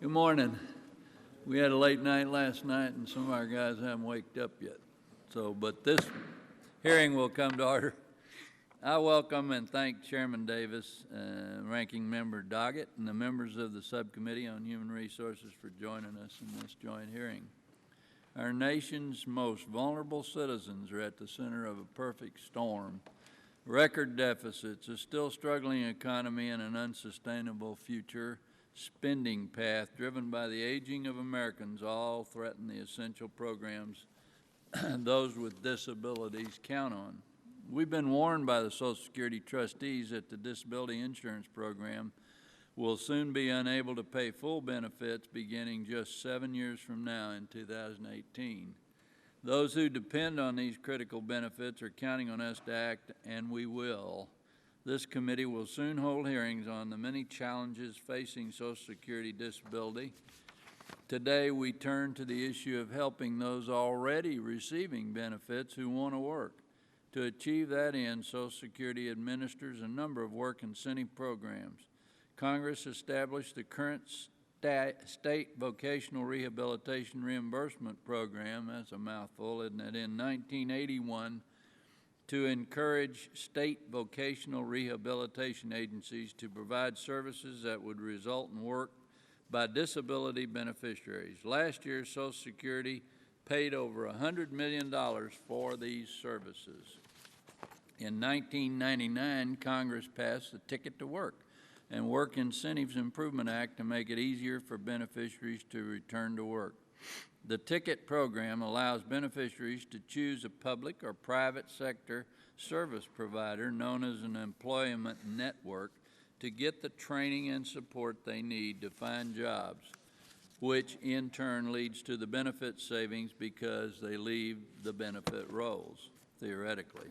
Good morning. We had a late night last night, and some of our guys haven't waked up yet. But this hearing will come to order. I welcome and thank Chairman Davis, Ranking Member Doggett, and the members of the Subcommittee on Human Resources for joining us in this joint hearing. Our nation's most vulnerable citizens are at the center of a perfect storm. Record deficits, a still struggling economy, and an unsustainable future spending path driven by the aging of Americans all threaten the essential programs those with disabilities count on. We've been warned by the Social Security trustees that the disability insurance program will soon be unable to pay full benefits beginning just 7 years from now in 2018. Those who depend on these critical benefits are counting on us to act, and we will. This committee will soon hold hearings on the many challenges facing Social Security disability. Today, we turn to the issue of helping those already receiving benefits who want to work. To achieve that end, Social Security administers a number of work incentive programs. Congress established the current state vocational rehabilitation reimbursement program, that's a mouthful, isn't it, in 1981, to encourage state vocational rehabilitation agencies to provide services that would result in work by disability beneficiaries. Last year, Social Security paid over $100 million for these services. In 1999, Congress passed the Ticket to Work and Work Incentives Improvement Act to make it easier for beneficiaries to return to work. The Ticket program allows beneficiaries to choose a public or private sector service provider known as an employment network to get the training and support they need to find jobs, which in turn leads to the benefit savings because they leave the benefit rolls, theoretically.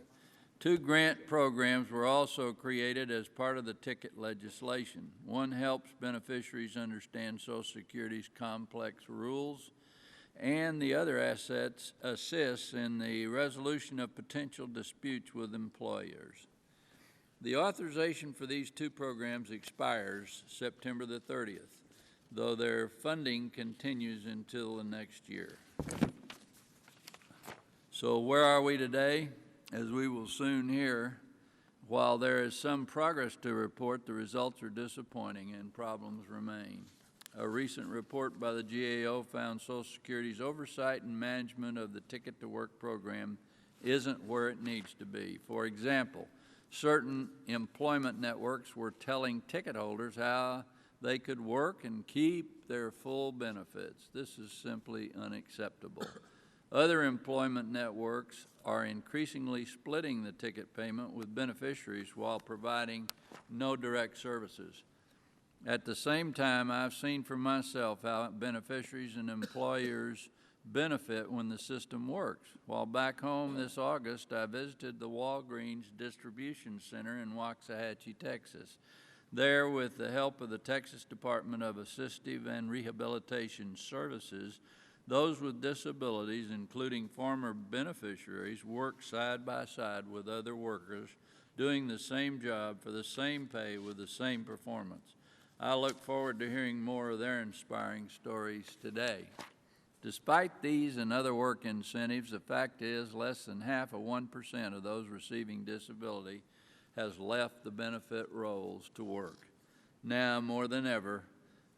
2 grant programs were also created as part of the Ticket legislation. One helps beneficiaries understand Social Security's complex rules, and the other assists in the resolution of potential disputes with employers. The authorization for these 2 programs expires September the 30th, though their funding continues until the next year. So where are we today? As we will soon hear, while there is some progress to report, the results are disappointing and problems remain. A recent report by the GAO found Social Security's oversight and management of the Ticket to Work program isn't where it needs to be. For example, certain employment networks were telling ticket holders how they could work and keep their full benefits. This is simply unacceptable. Other employment networks are increasingly splitting the ticket payment with beneficiaries while providing no direct services. At the same time, I've seen for myself how beneficiaries and employers benefit when the system works. While back home this August, I visited the Walgreens Distribution Center in Waxahachie, Texas. There, with the help of the Texas Department of Assistive and Rehabilitation Services, those with disabilities, including former beneficiaries, work side by side with other workers doing the same job for the same pay with the same performance. I look forward to hearing more of their inspiring stories today. Despite these and other work incentives, the fact is less than half of 1% of those receiving disability has left the benefit rolls to work. Now more than ever,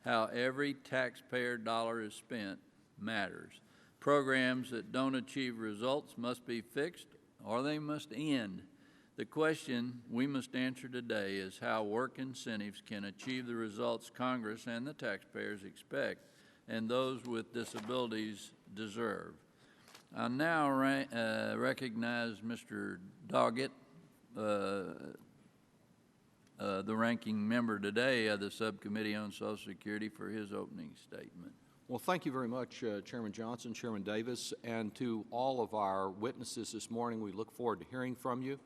how every taxpayer dollar is spent matters. Programs that don't achieve results must be fixed or they must end. The question we must answer today is how work incentives can achieve the results Congress and the taxpayers expect and those with disabilities deserve. I now recognize Mr. Doggett, the ranking member today of the Subcommittee on Social Security, for his opening statement. Well, thank you very much, Chairman Johnson, Chairman Davis, and to all of our witnesses this morning. We look forward to hearing from you.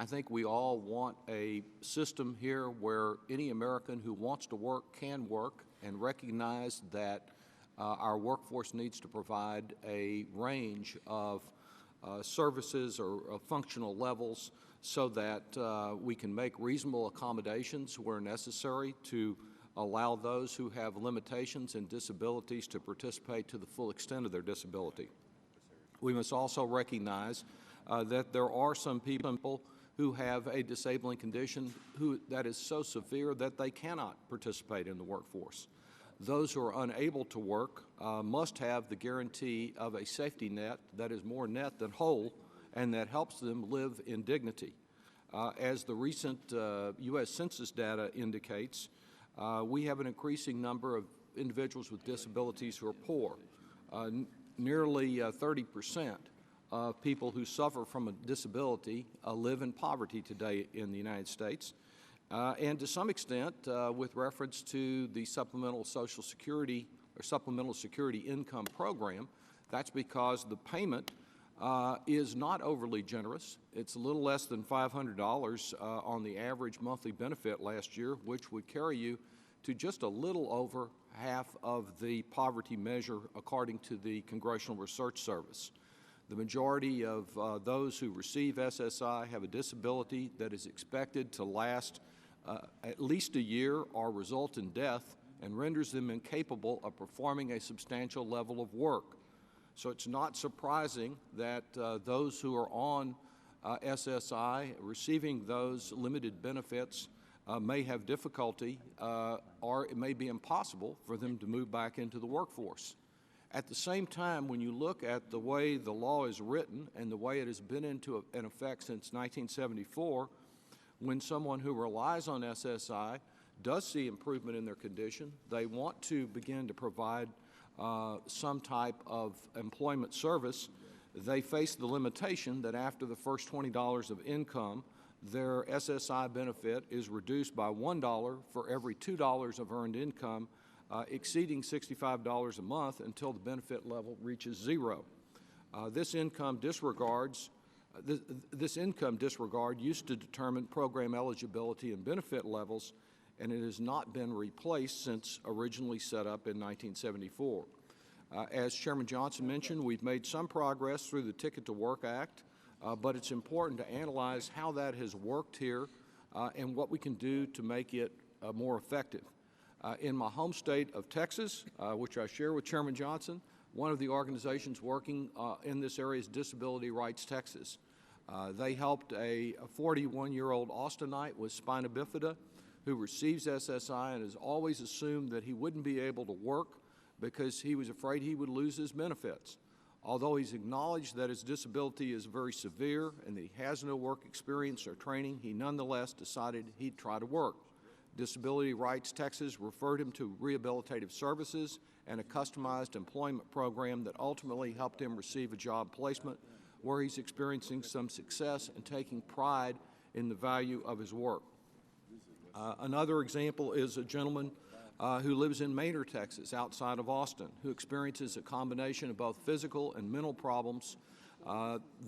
I think we all want a system here where any American who wants to work can work, and recognize that our workforce needs to provide a range of services or functional levels so that we can make reasonable accommodations where necessary to allow those who have limitations and disabilities to participate to the full extent of their disability. We must also recognize that there are some people who have a disabling condition that is so severe that they cannot participate in the workforce. Those who are unable to work must have the guarantee of a safety net that is more net than whole and that helps them live in dignity. As the recent U.S. Census data indicates, we have an increasing number of individuals with disabilities who are poor. Nearly 30% of people who suffer from a disability live in poverty today in the United States. And to some extent, with reference to the Supplemental Social Security or Supplemental Security Income Program, that's because the payment is not overly generous. It's a little less than $500 on the average monthly benefit last year, which would carry you to just a little over half of the poverty measure according to the Congressional Research Service. The majority of those who receive SSI have a disability that is expected to last at least a year or result in death and renders them incapable of performing a substantial level of work. So it's not surprising that those who are on SSI receiving those limited benefits may have difficulty or it may be impossible for them to move back into the workforce. At the same time, when you look at the way the law is written and the way it has been in effect since 1974, when someone who relies on SSI does see improvement in their condition, they want to begin to provide some type of employment service, they face the limitation that after the first $20 of income, their SSI benefit is reduced by $1 for every $2 of earned income exceeding $65 a month until the benefit level reaches zero. This income disregard used to determine program eligibility and benefit levels, and it has not been replaced since originally set up in 1974. As Chairman Johnson mentioned, we've made some progress through the Ticket to Work Act, but it's important to analyze how that has worked here and what we can do to make it more effective. In my home state of Texas, which I share with Chairman Johnson, one of the organizations working in this area is Disability Rights Texas. They helped a 41-year-old Austinite with spina bifida who receives SSI and has always assumed that he wouldn't be able to work because he was afraid he would lose his benefits. Although he's acknowledged that his disability is very severe and that he has no work experience or training, he nonetheless decided he'd try to work. Disability Rights Texas referred him to rehabilitative services and a customized employment program that ultimately helped him receive a job placement where he's experiencing some success and taking pride in the value of his work. Another example is a gentleman who lives in Maynard, Texas, outside of Austin, who experiences a combination of both physical and mental problems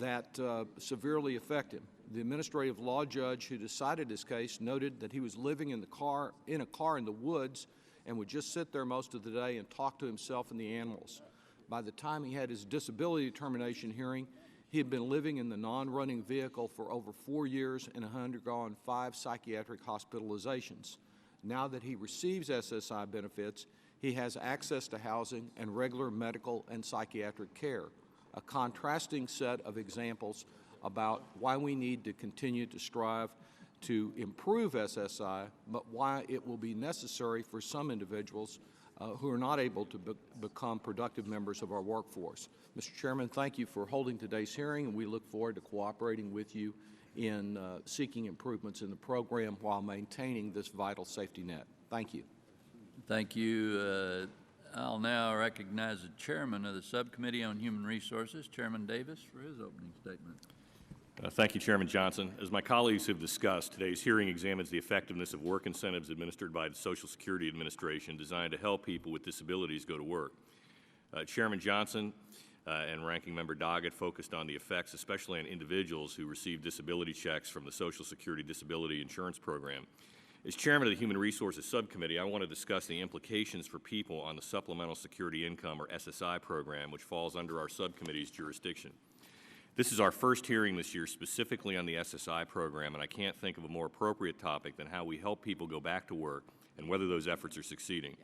that severely affect him. The administrative law judge who decided his case noted that he was living in a car in the woods and would just sit there most of the day and talk to himself and the animals. By the time he had his disability determination hearing, he had been living in the non-running vehicle for over 4 years and had undergone 5 psychiatric hospitalizations. Now that he receives SSI benefits, he has access to housing and regular medical and psychiatric care, a contrasting set of examples about why we need to continue to strive to improve SSI, but why it will be necessary for some individuals who are not able to become productive members of our workforce. Mr. Chairman, thank you for holding today's hearing, and we look forward to cooperating with you in seeking improvements in the program while maintaining this vital safety net. Thank you. Thank you. I'll now recognize the chairman of the Subcommittee on Human Resources, Chairman Davis, for his opening statement. Thank you, Chairman Johnson. As my colleagues have discussed, today's hearing examines the effectiveness of work incentives administered by the Social Security Administration designed to help people with disabilities go to work. Chairman Johnson and Ranking Member Doggett focused on the effects, especially on individuals who receive disability checks from the Social Security Disability Insurance Program. As Chairman of the Human Resources Subcommittee, I want to discuss the implications for people on the Supplemental Security Income, or SSI, program, which falls under our subcommittee's jurisdiction. This is our first hearing this year specifically on the SSI program, and I can't think of a more appropriate topic than how we help people go back to work and whether those efforts are succeeding.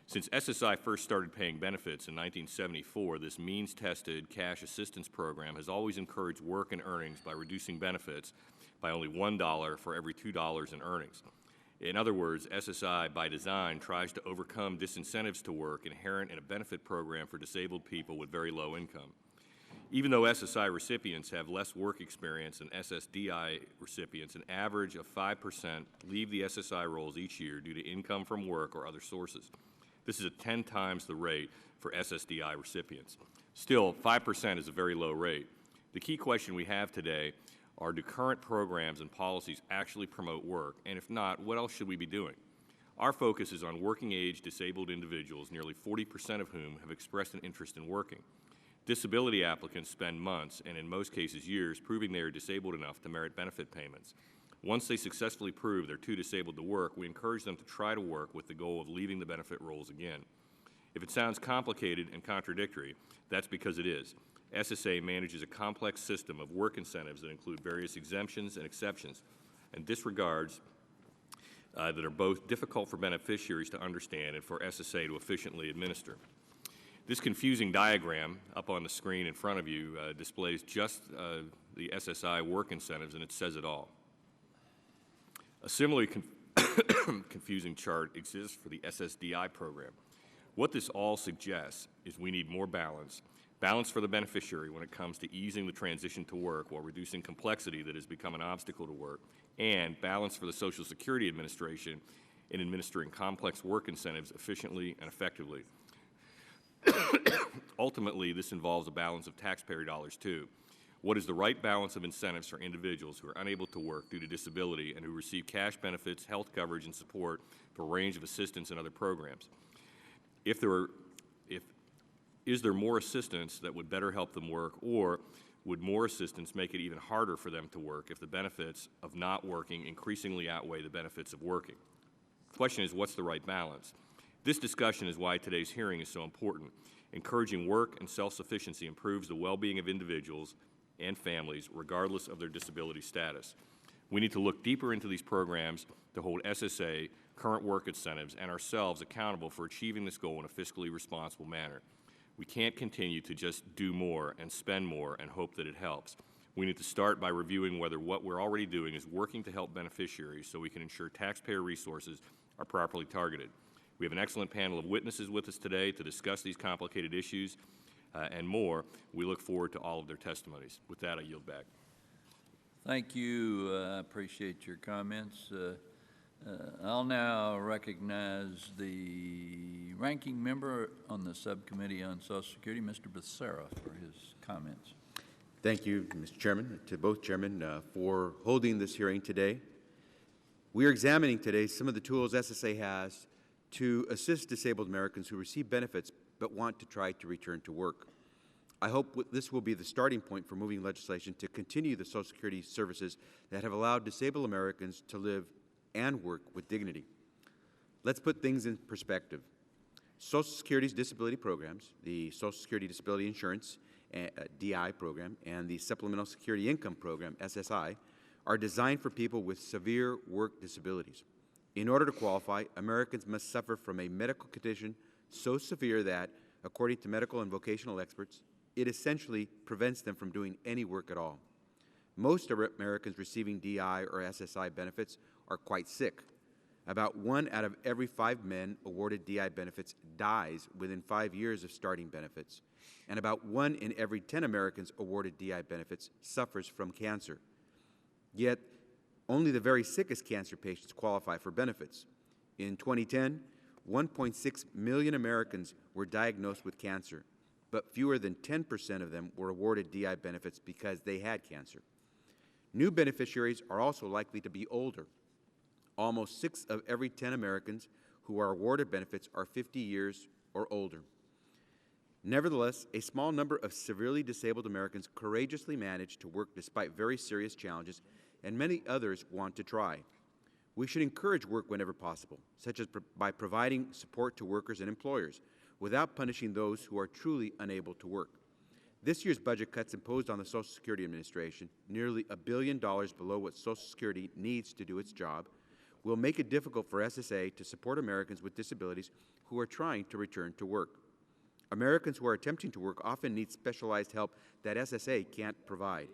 Since SSI first started paying benefits in 1974, this means-tested cash assistance program has always encouraged work and earnings by reducing benefits by only $1 for every $2 in earnings. In other words, SSI, by design, tries to overcome disincentives to work inherent in a benefit program for disabled people with very low income. Even though SSI recipients have less work experience than SSDI recipients, an average of 5% leave the SSI rolls each year due to income from work or other sources. This is 10 times the rate for SSDI recipients. Still, 5% is a very low rate. The key question we have today are, do current programs and policies actually promote work? And if not, what else should we be doing? Our focus is on working-age disabled individuals, nearly 40% of whom have expressed an interest in working. Disability applicants spend months, and in most cases years, proving they are disabled enough to merit benefit payments. Once they successfully prove they're too disabled to work, we encourage them to try to work with the goal of leaving the benefit rolls again. If it sounds complicated and contradictory, that's because it is. SSA manages a complex system of work incentives that include various exemptions and exceptions and disregards that are both difficult for beneficiaries to understand and for SSA to efficiently administer. This confusing diagram up on the screen in front of you displays just the SSI work incentives, and it says it all. A similarly confusing chart exists for the SSDI program. What this all suggests is we need more balance for the beneficiary when it comes to easing the transition to work while reducing complexity that has become an obstacle to work, and balance for the Social Security Administration in administering complex work incentives efficiently and effectively. Ultimately, this involves a balance of taxpayer dollars, too. What is the right balance of incentives for individuals who are unable to work due to disability and who receive cash benefits, health coverage, and support for a range of assistance and other programs? Is there more assistance that would better help them work, or would more assistance make it even harder for them to work if the benefits of not working increasingly outweigh the benefits of working? The question is, what's the right balance? This discussion is why today's hearing is so important. Encouraging work and self-sufficiency improves the well-being of individuals and families, regardless of their disability status. We need to look deeper into these programs to hold SSA, current work incentives, and ourselves accountable for achieving this goal in a fiscally responsible manner. We can't continue to just do more and spend more and hope that it helps. We need to start by reviewing whether what we're already doing is working to help beneficiaries so we can ensure taxpayer resources are properly targeted. We have an excellent panel of witnesses with us today to discuss these complicated issues and more. We look forward to all of their testimonies. With that, I yield back. Thank you. I appreciate your comments. I'll now recognize the ranking member on the Subcommittee on Social Security, Mr. Becerra, for his comments. Thank you, Mr. Chairman, to both chairmen for holding this hearing today. We are examining today some of the tools SSA has to assist disabled Americans who receive benefits but want to try to return to work. I hope this will be the starting point for moving legislation to continue the Social Security services that have allowed disabled Americans to live and work with dignity. Let's put things in perspective. Social Security's disability programs, the Social Security Disability Insurance DI program, and the Supplemental Security Income Program, SSI, are designed for people with severe work disabilities. In order to qualify, Americans must suffer from a medical condition so severe that, according to medical and vocational experts, it essentially prevents them from doing any work at all. Most Americans receiving DI or SSI benefits are quite sick. About 1 out of every 5 men awarded DI benefits dies within 5 years of starting benefits, and about 1 in every 10 Americans awarded DI benefits suffers from cancer. Yet, only the very sickest cancer patients qualify for benefits. In 2010, 1.6 million Americans were diagnosed with cancer, but fewer than 10% of them were awarded DI benefits because they had cancer. New beneficiaries are also likely to be older. Almost 6 of every 10 Americans who are awarded benefits are 50 years or older. Nevertheless, a small number of severely disabled Americans courageously manage to work despite very serious challenges, and many others want to try. We should encourage work whenever possible, such as by providing support to workers and employers, without punishing those who are truly unable to work. This year's budget cuts imposed on the Social Security Administration, nearly $1 billion below what Social Security needs to do its job, will make it difficult for SSA to support Americans with disabilities who are trying to return to work. Americans who are attempting to work often need specialized help that SSA can't provide.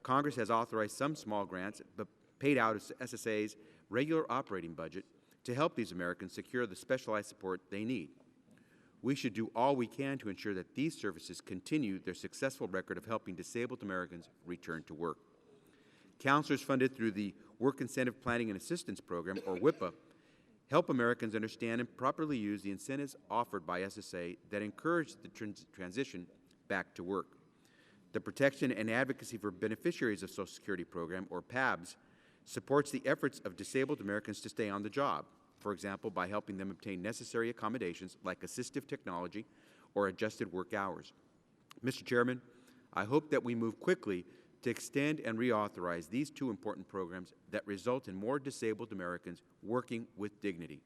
Congress has authorized some small grants, but paid out of SSA's regular operating budget to help these Americans secure the specialized support they need. We should do all we can to ensure that these services continue their successful record of helping disabled Americans return to work. Counselors funded through the Work Incentive Planning and Assistance Program, or WIPA, help Americans understand and properly use the incentives offered by SSA that encourage the transition back to work. The Protection and Advocacy for Beneficiaries of Social Security Program, or PABS, supports the efforts of disabled Americans to stay on the job, for example, by helping them obtain necessary accommodations like assistive technology or adjusted work hours. Mr. Chairman, I hope that we move quickly to extend and reauthorize these two important programs that result in more disabled Americans working with dignity.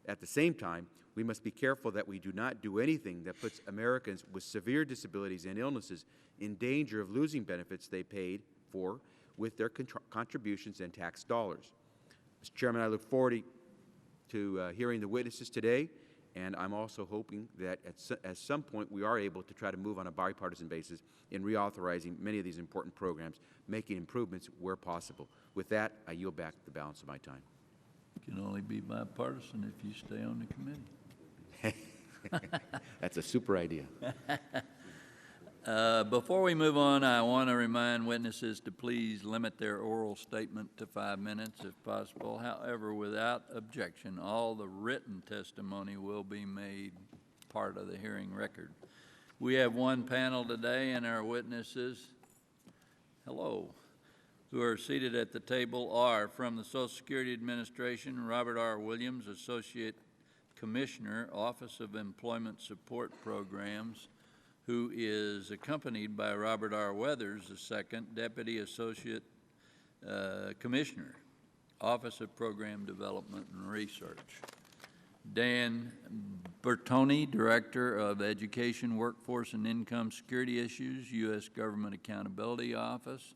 At the same time, we must be careful that we do not do anything that puts Americans with severe disabilities and illnesses in danger of losing benefits they paid for with their contributions and tax dollars. Mr. Chairman, I look forward to hearing the witnesses today, and I'm also hoping that at some point we are able to try to move on a bipartisan basis in reauthorizing many of these important programs, making improvements where possible. With that, I yield back the balance of my time. Can only be bipartisan if you stay on the committee. That's a super idea. Before we move on, I want to remind witnesses to please limit their oral statement to 5 minutes if possible. However, without objection, all the written testimony will be made part of the hearing record. We have one panel today, and our witnesses, hello, who are seated at the table are from the Social Security Administration, Robert R. Williams, Associate Commissioner, Office of Employment Support Programs, who is accompanied by Robert R. Weathers, II, Deputy Associate Commissioner, Office of Program Development and Research. Dan Bertoni, Director of Education, Workforce, and Income Security Issues, U.S. Government Accountability Office.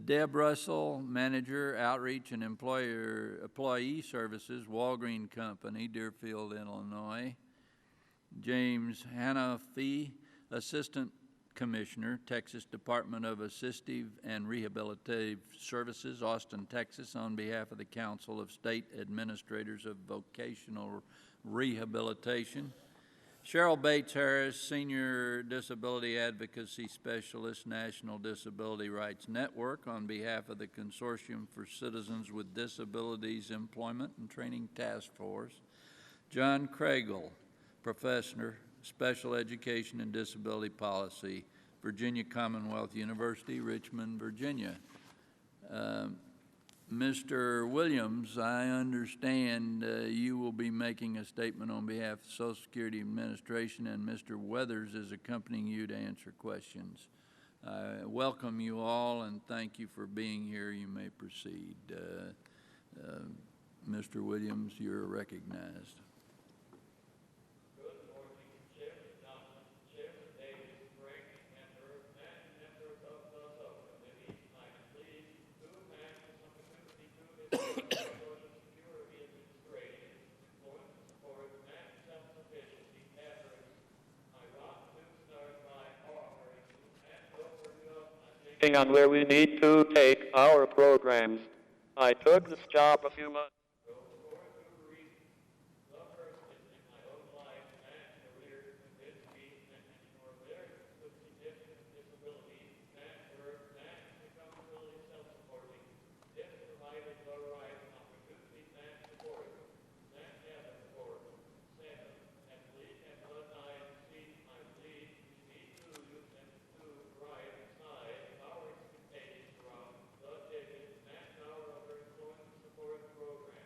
Deb Russell, Manager, Outreach and Employee Services, Walgreen Company, Deerfield, Illinois. James Hanafi, Assistant Commissioner, Texas Department of Assistive and Rehabilitative Services, Austin, Texas, on behalf of the Council of State Administrators of Vocational Rehabilitation. Cheryl Bates Harris, Senior Disability Advocacy Specialist, National Disability Rights Network, on behalf of the Consortium for Citizens with Disabilities Employment and Training Task Force. John Craigle, Professor, Special Education and Disability Policy, Virginia Commonwealth University, Richmond, Virginia. Mr. Williams, I understand you will be making a statement on behalf of the Social Security Administration, and Mr. Weathers is accompanying you to answer questions. I welcome you all and thank you for being here. You may proceed. Mr. Williams, you're recognized. On where we need to take our programs. I took this job a few months ago for two reasons. The first is in my own life and career convinced me that for Americans with significant disabilities and work and accountability self-supporting, if provided the right opportunities and support, then heaven for seven. And please, and what I see, I believe we need to use them to right side our expectations around the digits and our other employment support programs.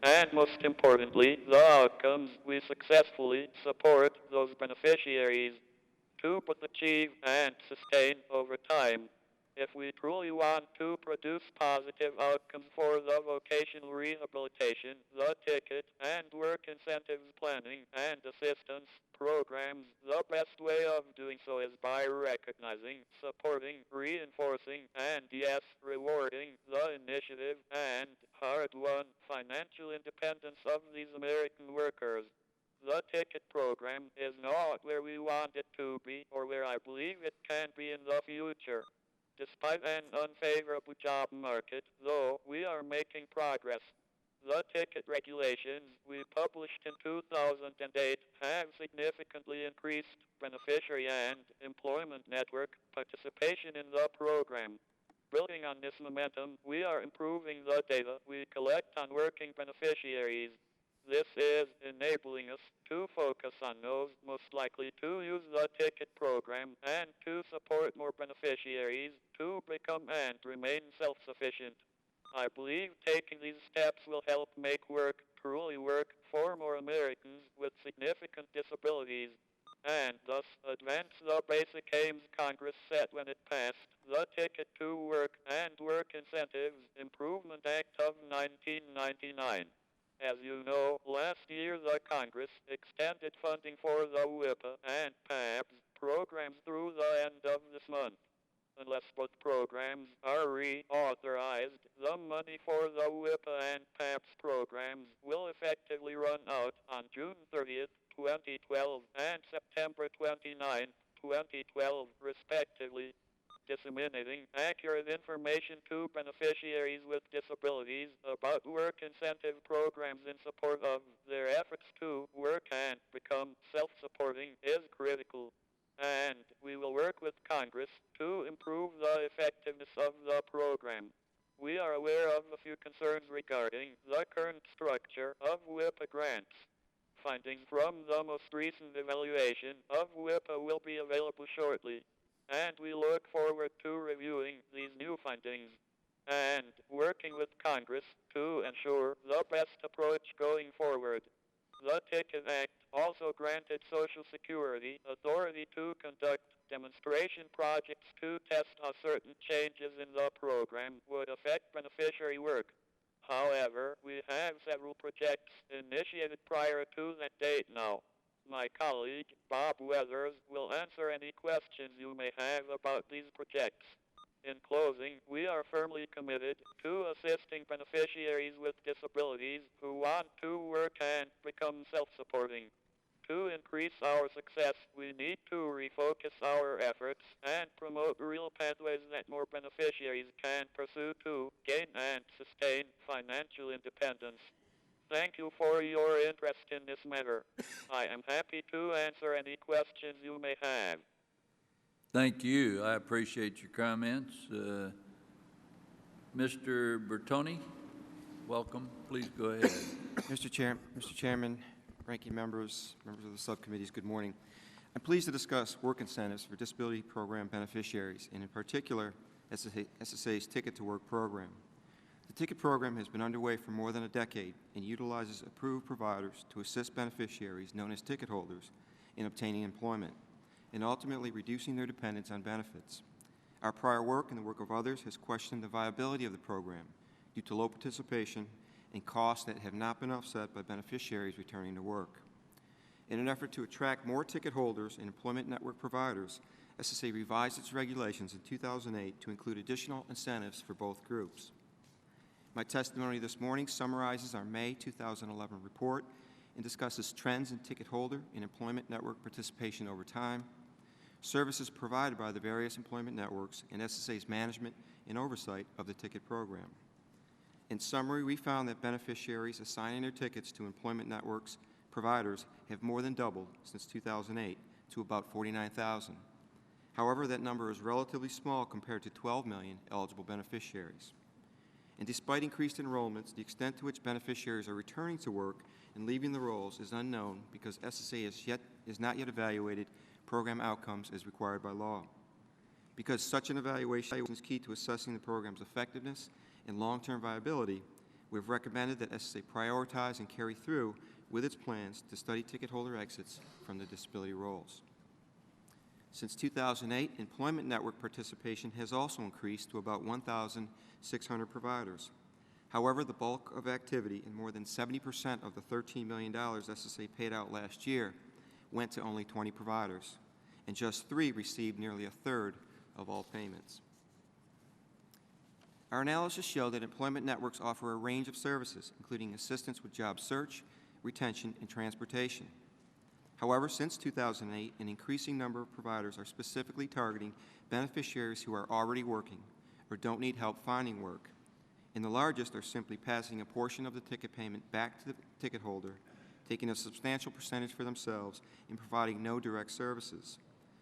and most importantly, the outcomes we successfully support those beneficiaries to both achieve and sustain over time. If we truly want to produce positive outcomes for the vocational rehabilitation, the ticket and work incentives planning and assistance programs, the best way of doing so is by recognizing, supporting, reinforcing, and yes, rewarding the initiative and hard-won financial independence of these American workers. The ticket program is not where we want it to be or where I believe it can be in the future. Despite an unfavorable job market, though, we are making progress. The ticket regulations we published in 2008 have significantly increased beneficiary and employment network participation in the program. Building on this momentum, we are improving the data we collect on working beneficiaries. This is enabling us to focus on those most likely to use the ticket program and to support more beneficiaries to become and remain self-sufficient. I believe taking these steps will help make work truly work for more Americans with significant disabilities and thus advance the basic aims Congress set when it passed the Ticket to Work and Work Incentives Improvement Act of 1999. As you know, last year the Congress extended funding for the WIPA and PABS programs through the end of this month. Unless both programs are reauthorized, the money for the WIPA and PABS programs will effectively run out on June 30th, 2012 and September 29, 2012, respectively. Disseminating accurate information to beneficiaries with disabilities about work incentive programs in support of their efforts to work and become self-supporting is critical. And we will work with Congress to improve the effectiveness of the program. We are aware of a few concerns regarding the current structure of WIPA grants. Findings from the most recent evaluation of WIPA will be available shortly, and we look forward to reviewing these new findings and working with Congress to ensure the best approach going forward. The Ticket Act also granted Social Security authority to conduct demonstration projects to test how certain changes in the program would affect beneficiary work. However, we have several projects initiated prior to that date now. My colleague, Bob Weathers, will answer any questions you may have about these projects. In closing, we are firmly committed to assisting beneficiaries with disabilities who want to work and become self-supporting. To increase our success, we need to refocus our efforts and promote real pathways that more beneficiaries can pursue to gain and sustain financial independence. Thank you for your interest in this matter. I am happy to answer any questions you may have. Thank you. I appreciate your comments. Mr. Bertoni, welcome. Please go ahead. Mr. Chairman, ranking members of the subcommittees, good morning. I'm pleased to discuss work incentives for disability program beneficiaries, and in particular, SSA's Ticket to Work program. The Ticket program has been underway for more than a decade and utilizes approved providers to assist beneficiaries, known as ticket holders, in obtaining employment and ultimately reducing their dependence on benefits. Our prior work and the work of others has questioned the viability of the program due to low participation and costs that have not been offset by beneficiaries returning to work. In an effort to attract more ticket holders and employment network providers, SSA revised its regulations in 2008 to include additional incentives for both groups. My testimony this morning summarizes our May 2011 report and discusses trends in ticket holder and employment network participation over time, services provided by the various employment networks, and SSA's management and oversight of the ticket program. In summary, we found that beneficiaries assigning their tickets to employment networks providers have more than doubled since 2008 to about 49,000. However, that number is relatively small compared to 12 million eligible beneficiaries. And despite increased enrollments, the extent to which beneficiaries are returning to work and leaving the rolls is unknown because SSA has not yet evaluated program outcomes as required by law. Because such an evaluation is key to assessing the program's effectiveness and long-term viability, We have recommended that SSA prioritize and carry through with its plans to study ticket holder exits from the disability rolls. Since 2008, Employment Network participation has also increased to about 1,600 providers. However, the bulk of activity, and more than 70% of the $13 million SSA paid out last year, went to only 20 providers, and just 3 received nearly a third of all payments. Our analysis showed that employment networks offer a range of services, including assistance with job search, retention, and transportation. However, since 2008, an increasing number of providers are specifically targeting beneficiaries who are already working or don't need help finding work, and the largest are simply passing a portion of the ticket payment back to the ticket holder, taking a substantial percentage for themselves, and providing no direct services.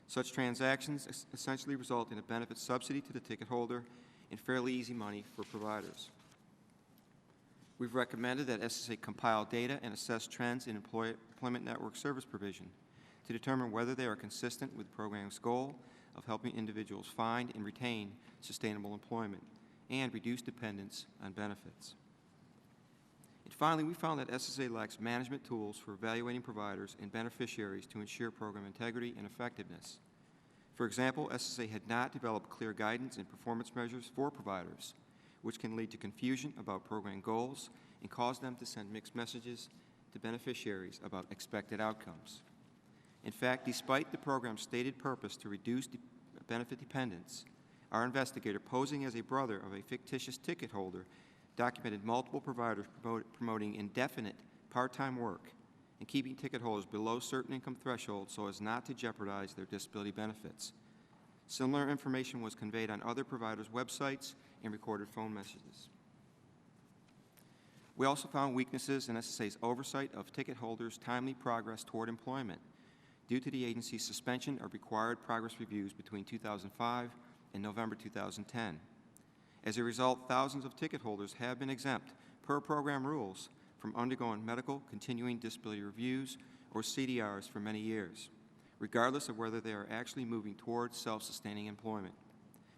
Such transactions essentially result in a benefit subsidy to the ticket holder and fairly easy money for providers. We've recommended that SSA compile data and assess trends in employment network service provision to determine whether they are consistent with the program's goal of helping individuals find and retain sustainable employment and reduce dependence on benefits. And finally, we found that SSA lacks management tools for evaluating providers and beneficiaries to ensure program integrity and effectiveness. For example, SSA had not developed clear guidance and performance measures for providers, which can lead to confusion about program goals and cause them to send mixed messages to beneficiaries about expected outcomes. In fact, despite the program's stated purpose to reduce benefit dependence, our investigator, posing as a brother of a fictitious ticket holder, documented multiple providers promoting indefinite part-time work and keeping ticket holders below certain income thresholds so as not to jeopardize their disability benefits. Similar information was conveyed on other providers' websites and recorded phone messages. We also found weaknesses in SSA's oversight of ticket holders' timely progress toward employment due to the agency's suspension of required progress reviews between 2005 and November 2010. As a result, thousands of ticket holders have been exempt, per program rules, from undergoing medical continuing disability reviews or CDRs for many years, regardless of whether they are actually moving towards self-sustaining employment,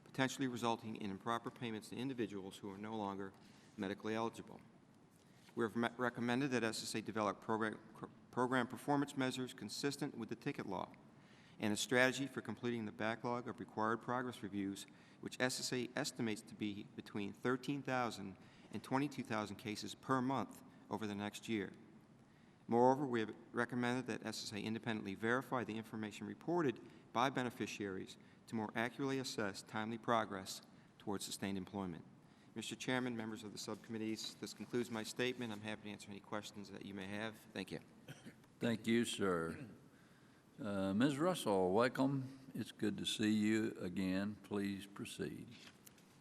potentially resulting in improper payments to individuals who are no longer medically eligible. We have recommended that SSA develop program performance measures consistent with the ticket law and a strategy for completing the backlog of required progress reviews, which SSA estimates to be between 13,000 and 22,000 cases per month over the next year. Moreover, we have recommended that SSA independently verify the information reported by beneficiaries to more accurately assess timely progress towards sustained employment. Mr. Chairman, members of the subcommittees, this concludes my statement. I'm happy to answer any questions that you may have. Thank you. Thank you, sir. Ms. Russell, welcome. It's good to see you again. Please proceed.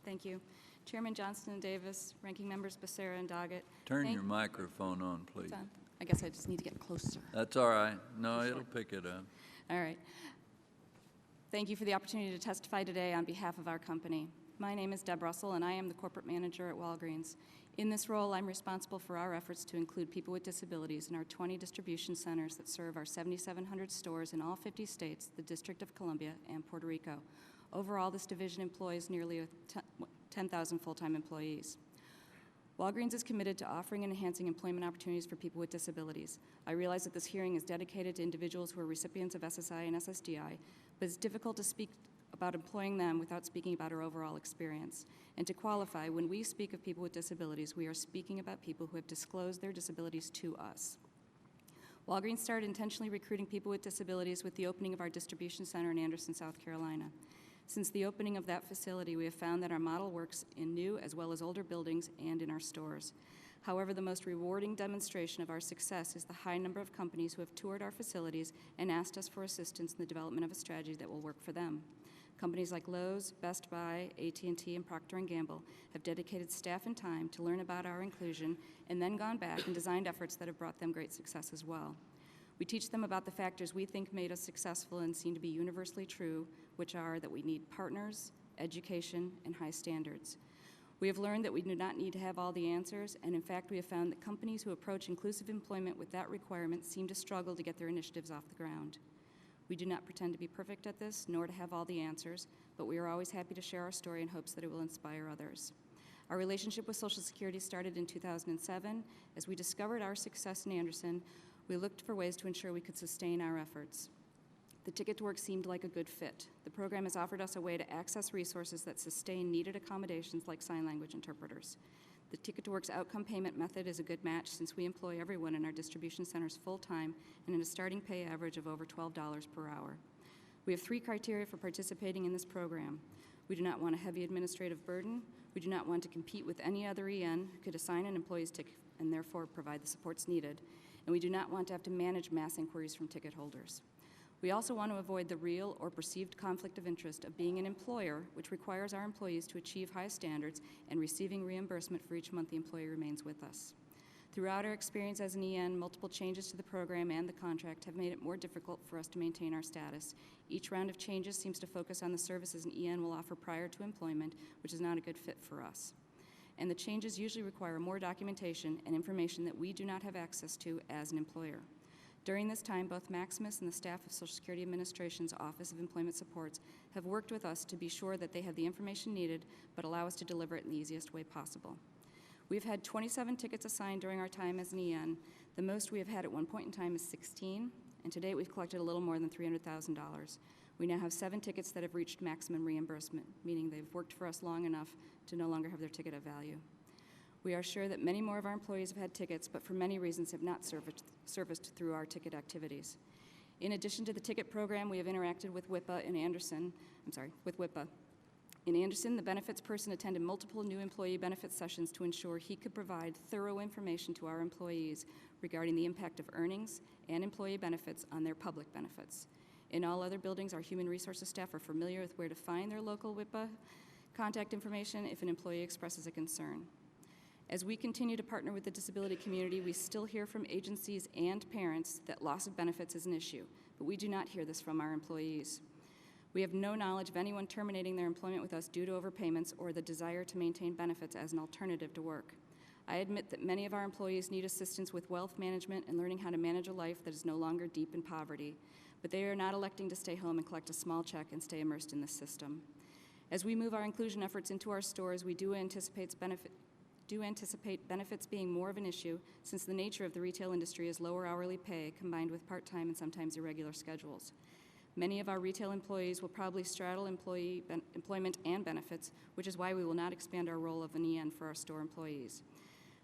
Thank you. Chairman Johnston and Davis, Ranking Members Becerra and Doggett. Turn your microphone on, please. It's on. I guess I just need to get closer. That's all right. No, it'll pick it up. All right. Thank you for the opportunity to testify today on behalf of our company. My name is Deb Russell, and I am the corporate manager at Walgreens. In this role, I'm responsible for our efforts to include people with disabilities in our 20 distribution centers that serve our 7,700 stores in all 50 states, the District of Columbia, and Puerto Rico. Overall, this division employs nearly 10,000 full-time employees. Walgreens is committed to offering and enhancing employment opportunities for people with disabilities. I realize that this hearing is dedicated to individuals who are recipients of SSI and SSDI, but it's difficult to speak about employing them without speaking about our overall experience. And to qualify, when we speak of people with disabilities, we are speaking about people who have disclosed their disabilities to us. Walgreens started intentionally recruiting people with disabilities with the opening of our distribution center in Anderson, South Carolina. Since the opening of that facility, we have found that our model works in new as well as older buildings and in our stores. However, the most rewarding demonstration of our success is the high number of companies who have toured our facilities and asked us for assistance in the development of a strategy that will work for them. Companies like Lowe's, Best Buy, AT&T, and Procter & Gamble have dedicated staff and time to learn about our inclusion and then gone back and designed efforts that have brought them great success as well. We teach them about the factors we think made us successful and seem to be universally true, which are that we need partners, education, and high standards. We have learned that we do not need to have all the answers, and in fact, we have found that companies who approach inclusive employment with that requirement seem to struggle to get their initiatives off the ground. We do not pretend to be perfect at this, nor to have all the answers, but we are always happy to share our story in hopes that it will inspire others. Our relationship with Social Security started in 2007. As we discovered our success in Anderson, we looked for ways to ensure we could sustain our efforts. The Ticket to Work seemed like a good fit. The program has offered us a way to access resources that sustain needed accommodations like sign language interpreters. The Ticket to Work's outcome payment method is a good match since we employ everyone in our distribution centers full-time and at a starting pay average of over $12 per hour. We have 3 criteria for participating in this program. We do not want a heavy administrative burden. We do not want to compete with any other EN who could assign an employee's ticket and therefore provide the supports needed. And we do not want to have to manage mass inquiries from ticket holders. We also want to avoid the real or perceived conflict of interest of being an employer, which requires our employees to achieve high standards and receiving reimbursement for each month the employee remains with us. Throughout our experience as an EN, multiple changes to the program and the contract have made it more difficult for us to maintain our status. Each round of changes seems to focus on the services an EN will offer prior to employment, which is not a good fit for us. And the changes usually require more documentation and information that we do not have access to as an employer. During this time, both Maximus and the staff of Social Security Administration's Office of Employment Supports have worked with us to be sure that they have the information needed, but allow us to deliver it in the easiest way possible. We've had 27 tickets assigned during our time as an EN. The most we have had at one point in time is 16, and to date we've collected a little more than $300,000. We now have 7 tickets that have reached maximum reimbursement, meaning they've worked for us long enough to no longer have their ticket of value. We are sure that many more of our employees have had tickets, but for many reasons have not serviced through our ticket activities. In addition to the ticket program, we have interacted with WIPA in Anderson. With WIPA. In Anderson, the benefits person attended multiple new employee benefits sessions to ensure he could provide thorough information to our employees regarding the impact of earnings and employee benefits on their public benefits. In all other buildings, our human resources staff are familiar with where to find their local WIPA contact information if an employee expresses a concern. As we continue to partner with the disability community, we still hear from agencies and parents that loss of benefits is an issue, but we do not hear this from our employees. We have no knowledge of anyone terminating their employment with us due to overpayments or the desire to maintain benefits as an alternative to work. I admit that many of our employees need assistance with wealth management and learning how to manage a life that is no longer deep in poverty, but they are not electing to stay home and collect a small check and stay immersed in this system. As we move our inclusion efforts into our stores, we do anticipate benefits being more of an issue since the nature of the retail industry is lower hourly pay combined with part-time and sometimes irregular schedules. Many of our retail employees will probably straddle employment and benefits, which is why we will not expand our role of an EN for our store employees.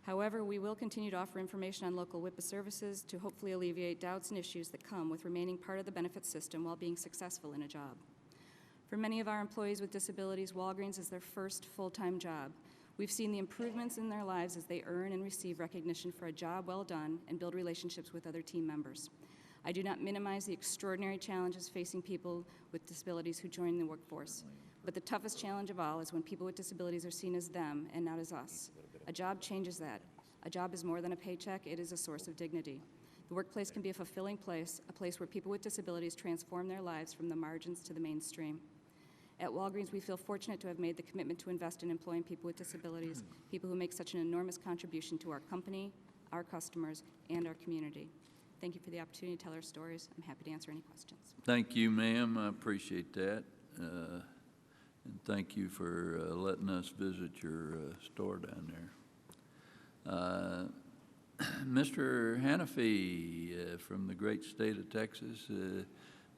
However, we will continue to offer information on local WIPA services to hopefully alleviate doubts and issues that come with remaining part of the benefits system while being successful in a job. For many of our employees with disabilities, Walgreens is their first full-time job. We've seen the improvements in their lives as they earn and receive recognition for a job well done and build relationships with other team members. I do not minimize the extraordinary challenges facing people with disabilities who join the workforce, but the toughest challenge of all is when people with disabilities are seen as them and not as us. A job changes that. A job is more than a paycheck, it is a source of dignity. The workplace can be a fulfilling place, a place where people with disabilities transform their lives from the margins to the mainstream. At Walgreens, we feel fortunate to have made the commitment to invest in employing people with disabilities, people who make such an enormous contribution to our company, our customers, and our community. Thank you for the opportunity to tell our stories. I'm happy to answer any questions. Thank you, ma'am. I appreciate that. And thank you for letting us visit your store down there. Mr. Hannafy from the great state of Texas,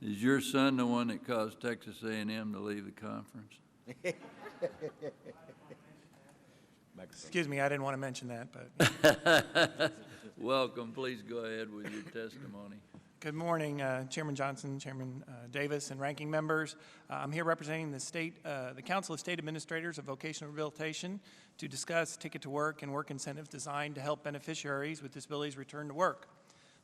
is your son the one that caused Texas A&M to leave the conference? Excuse me, I didn't want to mention that, but. Welcome. Please go ahead with your testimony. Good morning, Chairman Johnson, Chairman Davis, and ranking members. I'm here representing the Council of State Administrators of Vocational Rehabilitation to discuss Ticket to Work and work incentives designed to help beneficiaries with disabilities return to work.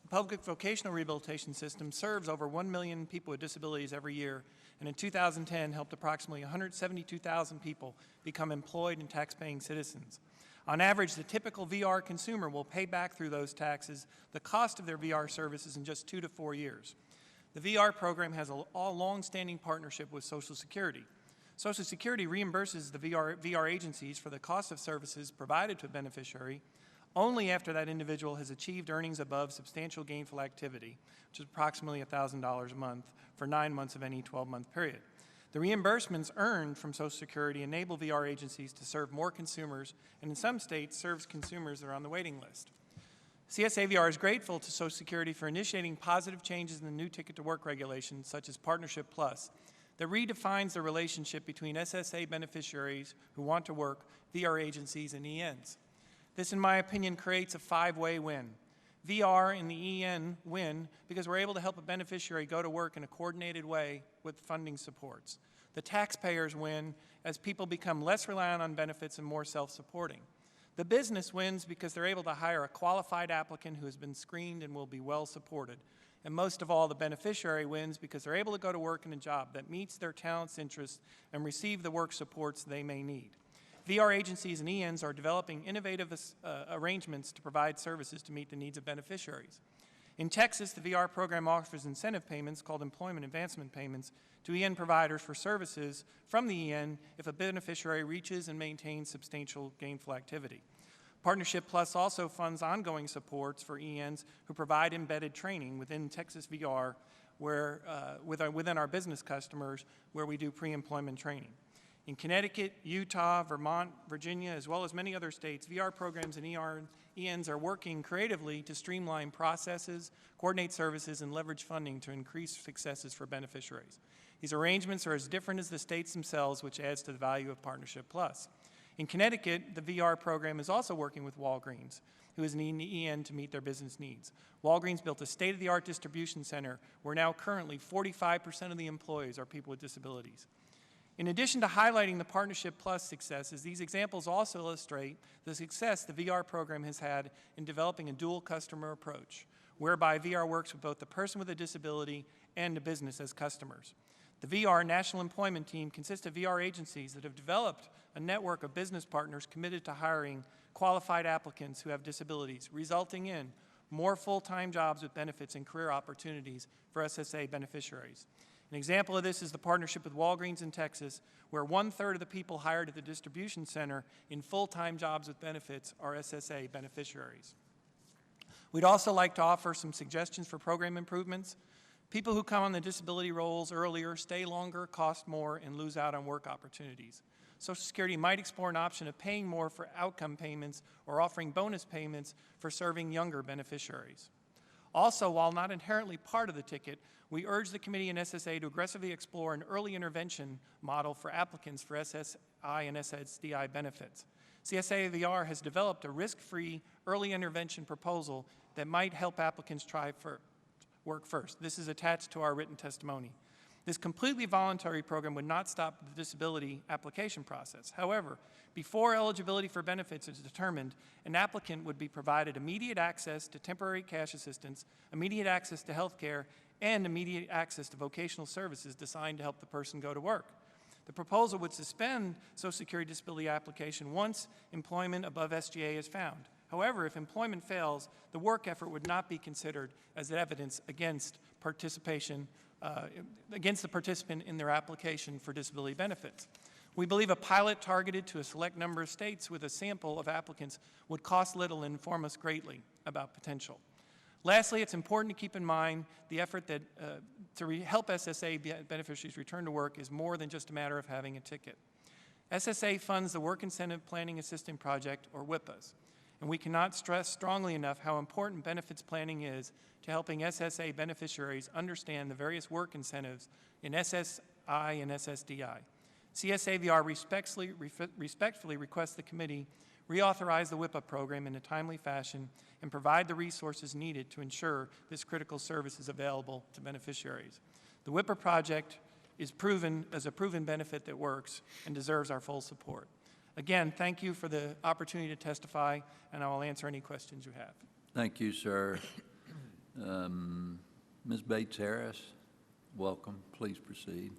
The public vocational rehabilitation system serves over 1 million people with disabilities every year, and in 2010 helped approximately 172,000 people become employed and tax-paying citizens. On average, the typical VR consumer will pay back through those taxes the cost of their VR services in just 2 to 4 years. The VR program has a long-standing partnership with Social Security. Social Security reimburses the VR agencies for the cost of services provided to a beneficiary only after that individual has achieved earnings above substantial gainful activity, which is approximately $1,000 a month for 9 months of any 12-month period. The reimbursements earned from Social Security enable VR agencies to serve more consumers, and in some states serves consumers that are on the waiting list. CSA VR is grateful to Social Security for initiating positive changes in the new Ticket to Work regulations, such as Partnership Plus, that redefines the relationship between SSA beneficiaries who want to work, VR agencies, and ENs. This, in my opinion, creates a five-way win. VR and the EN win because we're able to help a beneficiary go to work in a coordinated way with funding supports. The taxpayers win as people become less reliant on benefits and more self-supporting. The business wins because they're able to hire a qualified applicant who has been screened and will be well supported. And most of all, the beneficiary wins because they're able to go to work in a job that meets their talents, interests, and receive the work supports they may need. VR agencies and ENs are developing innovative arrangements to provide services to meet the needs of beneficiaries. In Texas, the VR program offers incentive payments called employment advancement payments to EN providers for services from the EN if a beneficiary reaches and maintains substantial gainful activity. Partnership Plus also funds ongoing supports for ENs who provide embedded training within Texas VR within our business customers where we do pre-employment training. In Connecticut, Utah, Vermont, Virginia, as well as many other states, VR programs and ENs are working creatively to streamline processes, coordinate services, and leverage funding to increase successes for beneficiaries. These arrangements are as different as the states themselves, which adds to the value of Partnership Plus. In Connecticut, the VR program is also working with Walgreens, who is needing the EN to meet their business needs. Walgreens built a state-of-the-art distribution center where now currently 45% of the employees are people with disabilities. In addition to highlighting the Partnership Plus successes, these examples also illustrate the success the VR program has had in developing a dual customer approach, whereby VR works with both the person with a disability and the business as customers. The VR National Employment Team consists of VR agencies that have developed a network of business partners committed to hiring qualified applicants who have disabilities, resulting in more full-time jobs with benefits and career opportunities for SSA beneficiaries. An example of this is the partnership with Walgreens in Texas, where 1/3 of the people hired at the distribution center in full-time jobs with benefits are SSA beneficiaries. We'd also like to offer some suggestions for program improvements. People who come on the disability rolls earlier stay longer, cost more, and lose out on work opportunities. Social Security might explore an option of paying more for outcome payments or offering bonus payments for serving younger beneficiaries. Also, while not inherently part of the ticket, we urge the committee and SSA to aggressively explore an early intervention model for applicants for SSI and SSDI benefits. CSA VR has developed a risk-free early intervention proposal that might help applicants try work first. This is attached to our written testimony. This completely voluntary program would not stop the disability application process. However, before eligibility for benefits is determined, an applicant would be provided immediate access to temporary cash assistance, immediate access to health care, and immediate access to vocational services designed to help the person go to work. The proposal would suspend Social Security disability application once employment above SGA is found. However, if employment fails, the work effort would not be considered as evidence against participation against the participant in their application for disability benefits. We believe a pilot targeted to a select number of states with a sample of applicants would cost little and inform us greatly about potential. Lastly, it's important to keep in mind the effort that help SSA beneficiaries return to work is more than just a matter of having a ticket. SSA funds the Work Incentive Planning Assistance Project, or WIPAs, and we cannot stress strongly enough how important benefits planning is to helping SSA beneficiaries understand the various work incentives in SSI and SSDI. CSA VR respectfully requests the committee reauthorize the WIPA program in a timely fashion and provide the resources needed to ensure this critical service is available to beneficiaries. The WIPA project is proven as a proven benefit that works and deserves our full support. Again, thank you for the opportunity to testify, and I will answer any questions you have. Thank you, sir. Ms. Bates-Harris, welcome. Please proceed.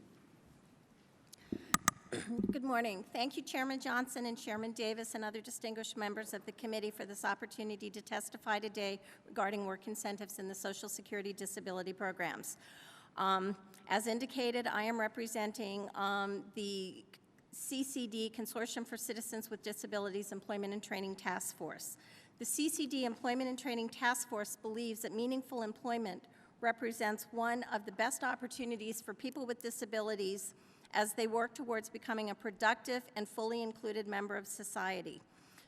Good morning. Thank you, Chairman Johnson and Chairman Davis and other distinguished members of the committee for this opportunity to testify today regarding work incentives in the Social Security disability programs. As indicated, I am representing the CCD, Consortium for Citizens with Disabilities Employment and Training Task Force. The CCD Employment and Training Task Force believes that meaningful employment represents one of the best opportunities for people with disabilities as they work towards becoming a productive and fully included member of society.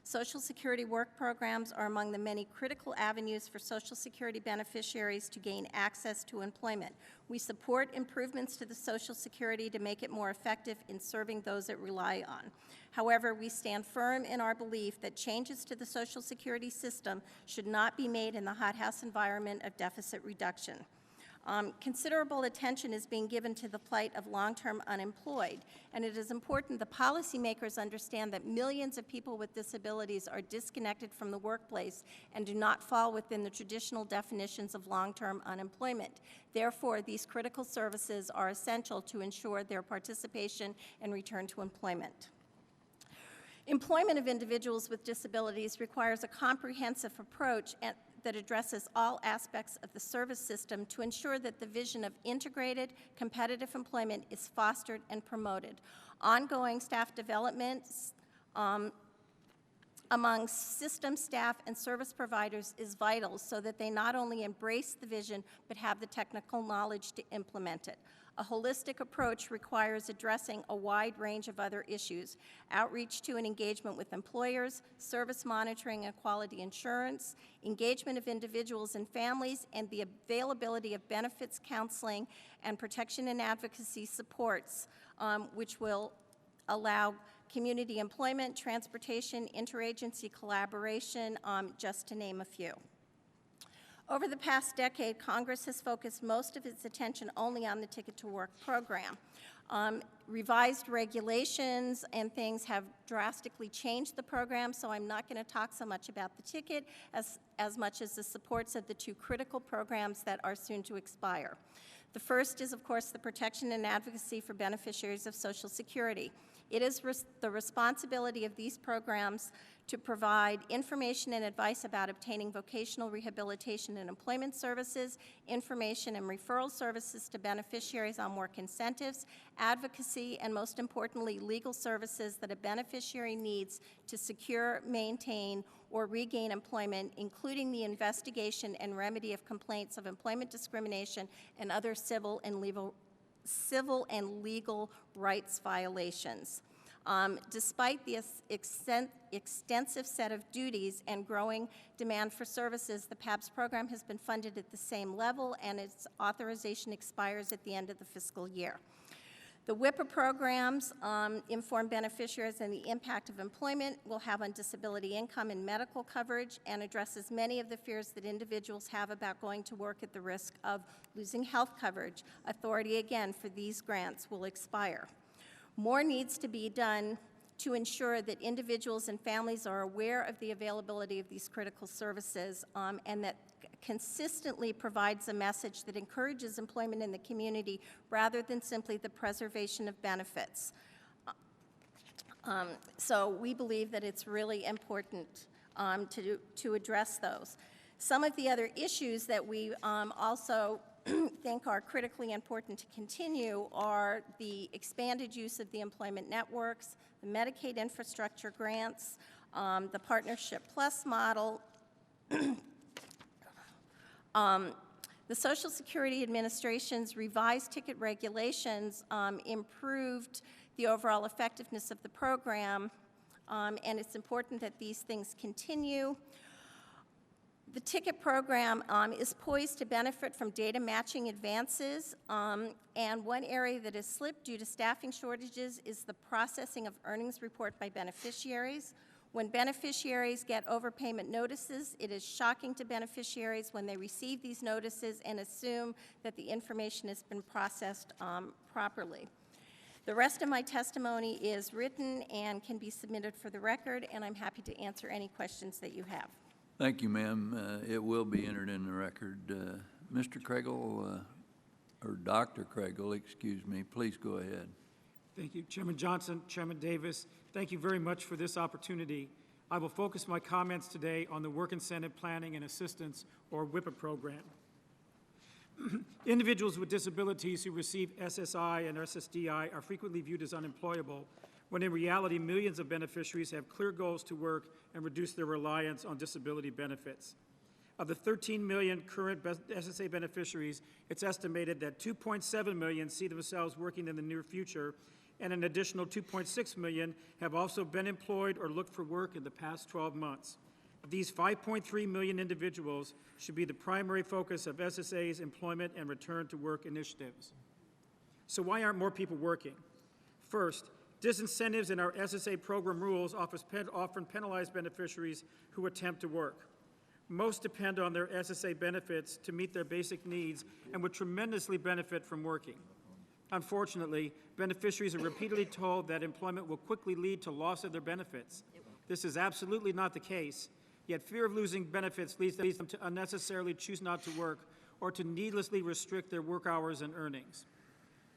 Social Security work programs are among the many critical avenues for Social Security beneficiaries to gain access to employment. We support improvements to the Social Security to make it more effective in serving those it rely on. However, we stand firm in our belief that changes to the Social Security system should not be made in the hothouse environment of deficit reduction. Considerable attention is being given to the plight of long-term unemployed, and it is important the policymakers understand that millions of people with disabilities are disconnected from the workplace and do not fall within the traditional definitions of long-term unemployment. Therefore, these critical services are essential to ensure their participation and return to employment. Employment of individuals with disabilities requires a comprehensive approach that addresses all aspects of the service system to ensure that the vision of integrated, competitive employment is fostered and promoted. Ongoing staff development among system staff and service providers is vital so that they not only embrace the vision but have the technical knowledge to implement it. A holistic approach requires addressing a wide range of other issues: outreach to and engagement with employers, service monitoring and quality assurance, engagement of individuals and families, and the availability of benefits counseling and protection and advocacy supports, which will allow community employment, transportation, interagency collaboration, just to name a few. Over the past decade, Congress has focused most of its attention only on the Ticket to Work program. Revised regulations and things have drastically changed the program, so I'm not going to talk so much about the ticket as much as the supports of the two critical programs that are soon to expire. The first is, of course, the protection and advocacy for beneficiaries of Social Security. It is the responsibility of these programs to provide information and advice about obtaining vocational rehabilitation and employment services, information and referral services to beneficiaries on work incentives, advocacy, and most importantly, legal services that a beneficiary needs to secure, maintain, or regain employment, including the investigation and remedy of complaints of employment discrimination and other civil and legal rights violations. Despite the extensive set of duties and growing demand for services, the PABS program has been funded at the same level, and its authorization expires at the end of the fiscal year. The WIPA programs inform beneficiaries on the impact of employment will have on disability income and medical coverage, and addresses many of the fears that individuals have about going to work at the risk of losing health coverage. Authority, again, for these grants will expire. More needs to be done to ensure that individuals and families are aware of the availability of these critical services, and that consistently provides a message that encourages employment in the community rather than simply the preservation of benefits. So we believe that it's really important to address those. Some of the other issues that we also think are critically important to continue are the expanded use of the employment networks, the Medicaid infrastructure grants, the Partnership Plus model. The Social Security Administration's revised ticket regulations improved the overall effectiveness of the program, and it's important that these things continue. The ticket program is poised to benefit from data matching advances, and one area that has slipped due to staffing shortages is the processing of earnings report by beneficiaries. When beneficiaries get overpayment notices, it is shocking to beneficiaries when they receive these notices and assume that the information has been processed properly. The rest of my testimony is written and can be submitted for the record, and I'm happy to answer any questions that you have. Thank you, ma'am. It will be entered in the record. Mr. Craigle, or Dr. Craigle, excuse me, please go ahead. Thank you, Chairman Johnson, Chairman Davis. Thank you very much for this opportunity. I will focus my comments today on the Work Incentive Planning and Assistance, or WIPA program. Individuals with disabilities who receive SSI and SSDI are frequently viewed as unemployable, when in reality millions of beneficiaries have clear goals to work and reduce their reliance on disability benefits. Of the 13 million current SSA beneficiaries, it's estimated that 2.7 million see themselves working in the near future, and an additional 2.6 million have also been employed or looked for work in the past 12 months. These 5.3 million individuals should be the primary focus of SSA's employment and return to work initiatives. So why aren't more people working? First, disincentives in our SSA program rules often penalize beneficiaries who attempt to work. Most depend on their SSA benefits to meet their basic needs and would tremendously benefit from working. Unfortunately, beneficiaries are repeatedly told that employment will quickly lead to loss of their benefits. This is absolutely not the case, yet fear of losing benefits leads them to unnecessarily choose not to work or to needlessly restrict their work hours and earnings.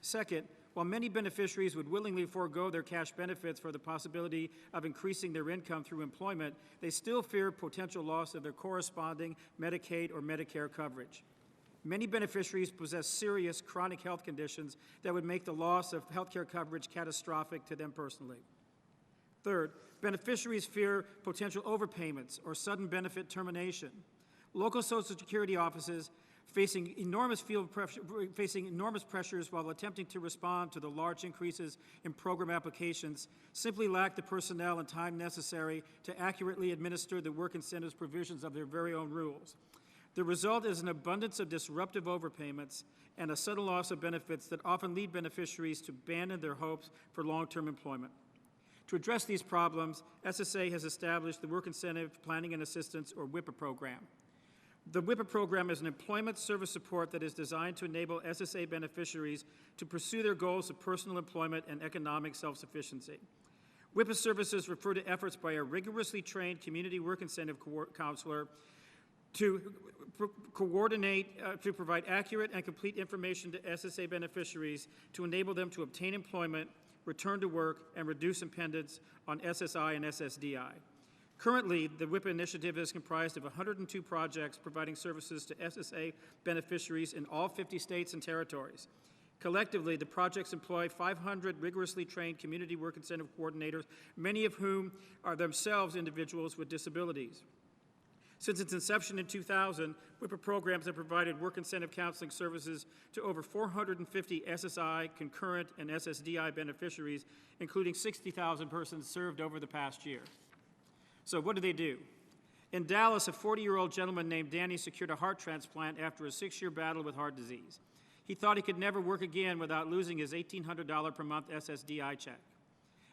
Second, while many beneficiaries would willingly forego their cash benefits for the possibility of increasing their income through employment, they still fear potential loss of their corresponding Medicaid or Medicare coverage. Many beneficiaries possess serious chronic health conditions that would make the loss of health care coverage catastrophic to them personally. Third, beneficiaries fear potential overpayments or sudden benefit termination. Local Social Security offices facing enormous pressures while attempting to respond to the large increases in program applications simply lack the personnel and time necessary to accurately administer the work incentives provisions of their very own rules. The result is an abundance of disruptive overpayments and a sudden loss of benefits that often lead beneficiaries to abandon their hopes for long-term employment. To address these problems, SSA has established the Work Incentive Planning and Assistance, or WIPA program. The WIPA program is an employment service support that is designed to enable SSA beneficiaries to pursue their goals of personal employment and economic self-sufficiency. WIPA services refer to efforts by a rigorously trained community work incentive counselor to provide accurate and complete information to SSA beneficiaries to enable them to obtain employment, return to work, and reduce dependence on SSI and SSDI. Currently, the WIPA initiative is comprised of 102 projects providing services to SSA beneficiaries in all 50 states and territories. Collectively, the projects employ 500 rigorously trained community work incentive coordinators, many of whom are themselves individuals with disabilities. Since its inception in 2000, WIPA programs have provided work incentive counseling services to over 450 SSI, concurrent, and SSDI beneficiaries, including 60,000 persons served over the past year. So what do? In Dallas, a 40-year-old gentleman named Danny secured a heart transplant after a 6-year battle with heart disease. He thought he could never work again without losing his $1,800 per month SSDI check.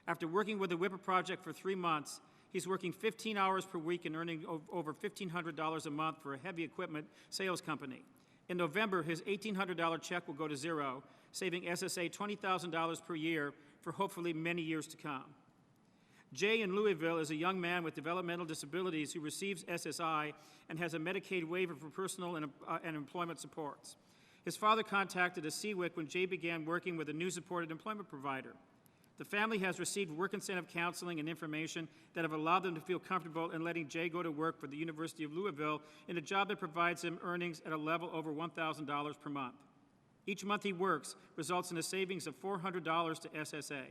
After working with the WIPA project for 3 months, he's working 15 hours per week and earning over $1,500 a month for a heavy equipment sales company. In November, his $1,800 check will go to zero, saving SSA $20,000 per year for hopefully many years to come. Jay in Louisville is a young man with developmental disabilities who receives SSI and has a Medicaid waiver for personal and employment supports. His father contacted a CWIC when Jay began working with a new supported employment provider. The family has received work incentive counseling and information that have allowed them to feel comfortable in letting Jay go to work for the University of Louisville in a job that provides him earnings at a level over $1,000 per month. Each month he works results in a savings of $400 to SSA.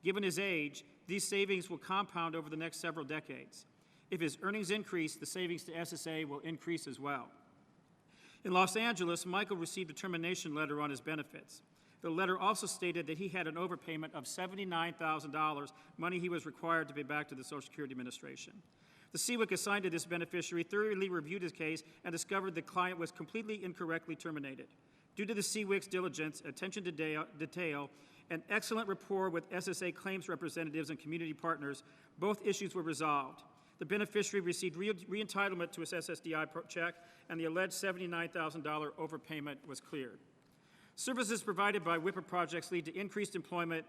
Given his age, these savings will compound over the next several decades. If his earnings increase, the savings to SSA will increase as well. In Los Angeles, Michael received a termination letter on his benefits. The letter also stated that he had an overpayment of $79,000, money he was required to pay back to the Social Security Administration. The CWIC assigned to this beneficiary thoroughly reviewed his case and discovered the client was completely incorrectly terminated. Due to the CWIC's diligence, attention to detail, and excellent rapport with SSA claims representatives and community partners, both issues were resolved. The beneficiary received re-entitlement to his SSDI check, and the alleged $79,000 overpayment was cleared. Services provided by WIPA projects lead to increased employment,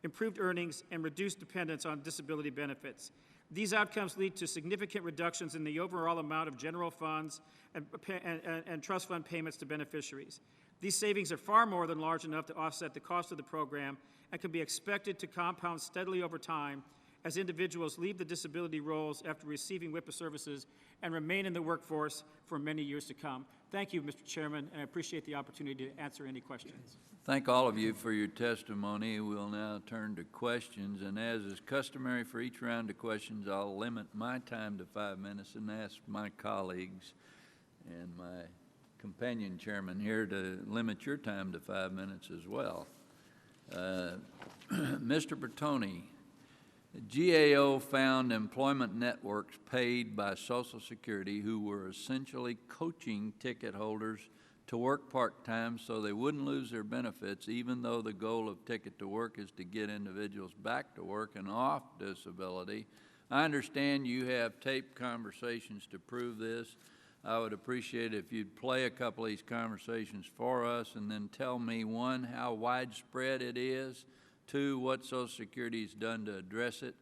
improved earnings, and reduced dependence on disability benefits. These outcomes lead to significant reductions in the overall amount of general funds and trust fund payments to beneficiaries. These savings are far more than large enough to offset the cost of the program and can be expected to compound steadily over time as individuals leave the disability roles after receiving WIPA services and remain in the workforce for many years to come. Thank you, Mr. Chairman, and I appreciate the opportunity to answer any questions. Thank all of you for your testimony. We'll now turn to questions, and as is customary for each round of questions, I'll limit my time to 5 minutes and ask my colleagues and my companion chairman here to limit your time to 5 minutes as well. Mr. Bertoni, GAO found employment networks paid by Social Security who were essentially coaching ticket holders to work part-time so they wouldn't lose their benefits, even though the goal of Ticket to Work is to get individuals back to work and off disability. I understand you have taped conversations to prove this. I would appreciate it if you'd play a couple of these conversations for us and then tell me, one, how widespread it is, two, what Social Security has done to address it,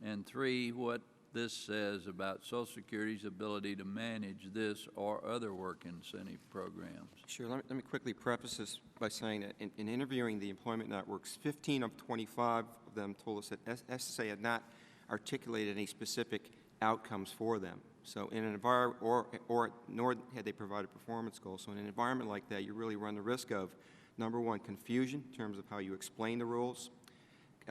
and three, what this says about Social Security's ability to manage this or other work incentive programs. Sure. Let me quickly preface this by saying that in interviewing the employment networks, 15 of 25 of them told us that SSA had not articulated any specific outcomes for them. So in an environment, nor had they provided performance goals. So in an environment like that, you really run the risk of, number one, confusion in terms of how you explain the rules,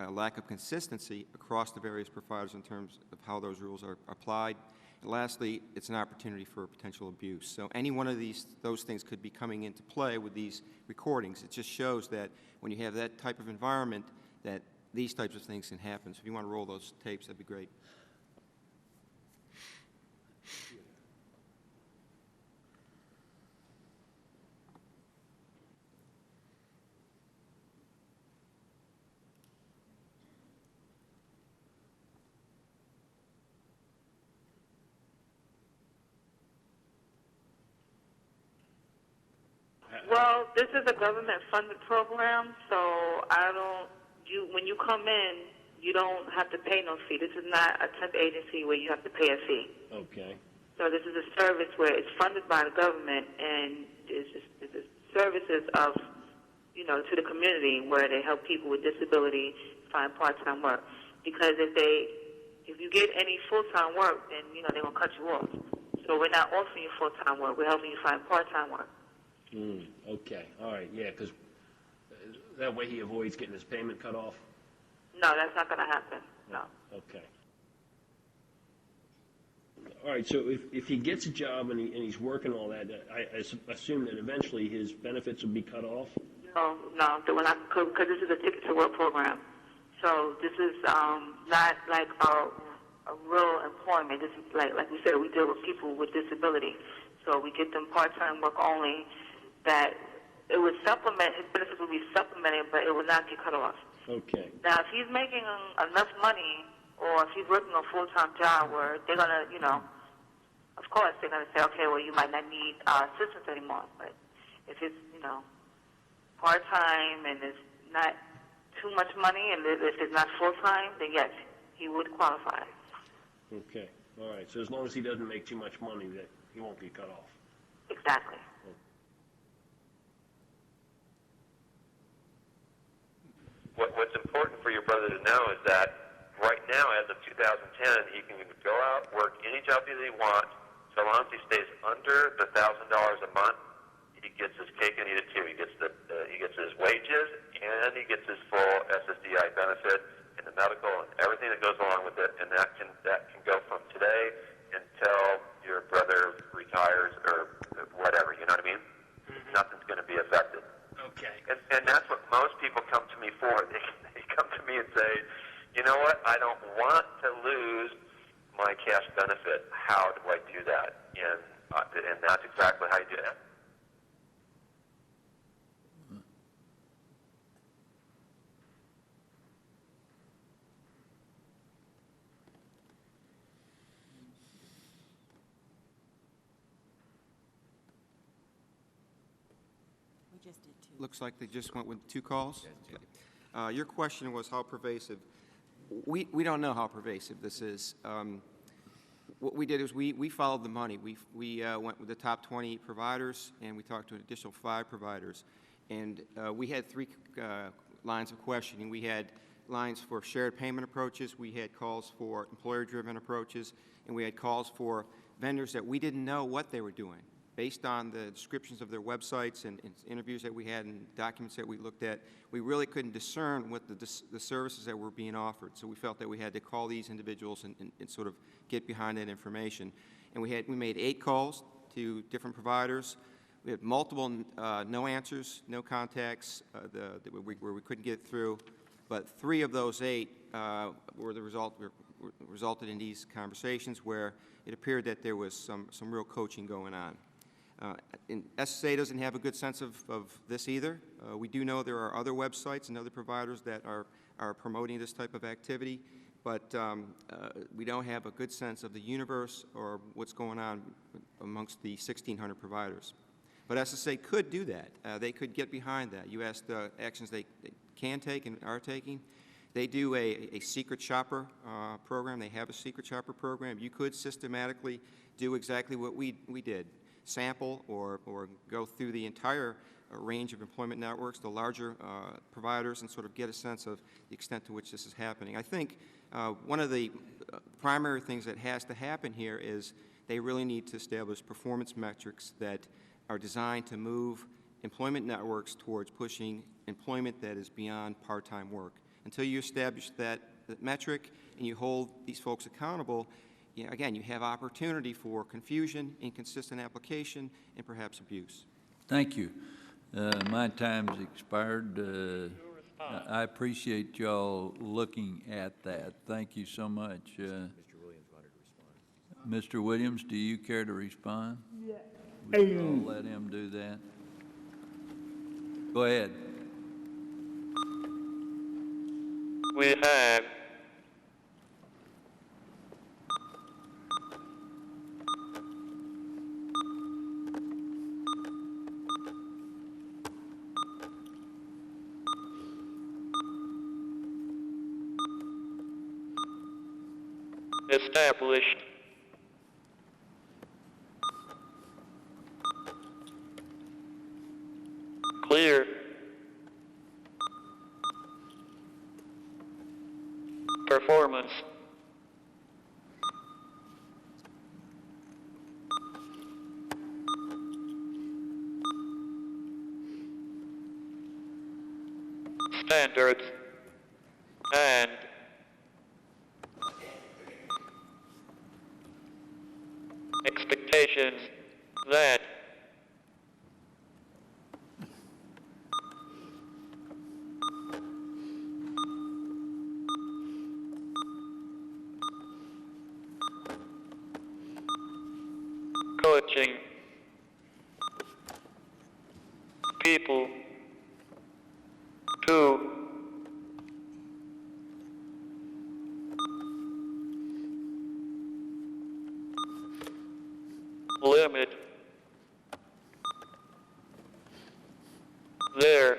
lack of consistency across the various providers in terms of how those rules are applied. And lastly, it's an opportunity for potential abuse. So any one of those things could be coming into play with these recordings. It just shows that when you have that type of environment, that these types of things can happen. So if you want to roll those tapes, that'd be great. Well, this is a government-funded program, so when you come in, you don't have to pay no fee. This is not a temp agency where you have to pay a fee. Okay. So this is a service where it's funded by the government, and it's services of, to the community where they help people with disability find part-time work. Because if you get any full-time work, then, they're going to cut you off. So we're not offering you full-time work. We're helping you find part-time work. Okay, all right, yeah, because that way he avoids getting his payment cut off? No, that's not going to happen, no. Okay. All right, so if he gets a job and he's working all that, I assume that eventually his benefits will be cut off? No, we're not, because this is a Ticket to Work program. So this is not like a real employment. This is like we said, we deal with people with disability. So we get them part-time work only. That it would supplement, his benefits would be supplemented, but it would not get cut off. Okay. Now, if he's making enough money, or if he's working a full-time job where they're going to, of course, they're going to say, okay, well, you might not need assistance anymore. But if it's, part-time and it's not too much money, and if it's not full-time, then yes, he would qualify. Okay. All right. So as long as he doesn't make too much money, that he won't be cut off. Exactly. What's important for your brother to know is that right now, as of 2010, he can go out, work any job that he wants, so long as he stays under the $1,000 a month. He gets his cake and eat it too. He gets his wages and he gets his full SSDI benefit and the medical and everything that goes along with it. And that can go from today until your brother retires or whatever. You know what I mean? Mm-hmm. Nothing's going to be affected. Okay. And that's what most people come to me for. They come to me and say, you know what, I don't want to lose my cash benefit. How do I do that? And that's exactly how you do it. Looks like they just went with 2 calls. Okay. Your question was how pervasive. We don't know how pervasive this is. What we did is we followed the money. We went with the top 20 providers, and we talked to an additional 5 providers. And we had 3 lines of questioning. We had lines for shared payment approaches, we had calls for employer-driven approaches, and we had calls for vendors that we didn't know what they were doing. Based on the descriptions of their websites and interviews that we had and documents that we looked at, we really couldn't discern what the services that were being offered. So we felt that we had to call these individuals and sort of get behind that information. And we made 8 calls to different providers. We had multiple no answers, no contacts where we couldn't get through, but 3 of those 8 resulted in these conversations where it appeared that there was some real coaching going on. And SSA doesn't have a good sense of this either. We do know there are other websites and other providers that are promoting this type of activity, but we don't have a good sense of the universe or what's going on amongst the 1,600 providers. But SSA could do that. They could get behind that. You asked the actions they can take and are taking. They do a secret shopper program. They have a secret shopper program. You could systematically do exactly what we did, sample or go through the entire range of employment networks, the larger providers, and sort of get a sense of the extent to which this is happening. I think one of the primary things that has to happen here is they really need to establish performance metrics that are designed to move employment networks towards pushing employment that is beyond part-time work. Until you establish that metric and you hold these folks accountable, again, you have opportunity for confusion, inconsistent application, and perhaps abuse. Thank you. My time's expired. I appreciate y'all looking at that. Thank you so much. Mr. Williams wanted to respond. Mr. Williams, do you care to respond? Yeah. We'll let him do that. Go ahead. We have established clear performance standards and expectations that coaching people to limit their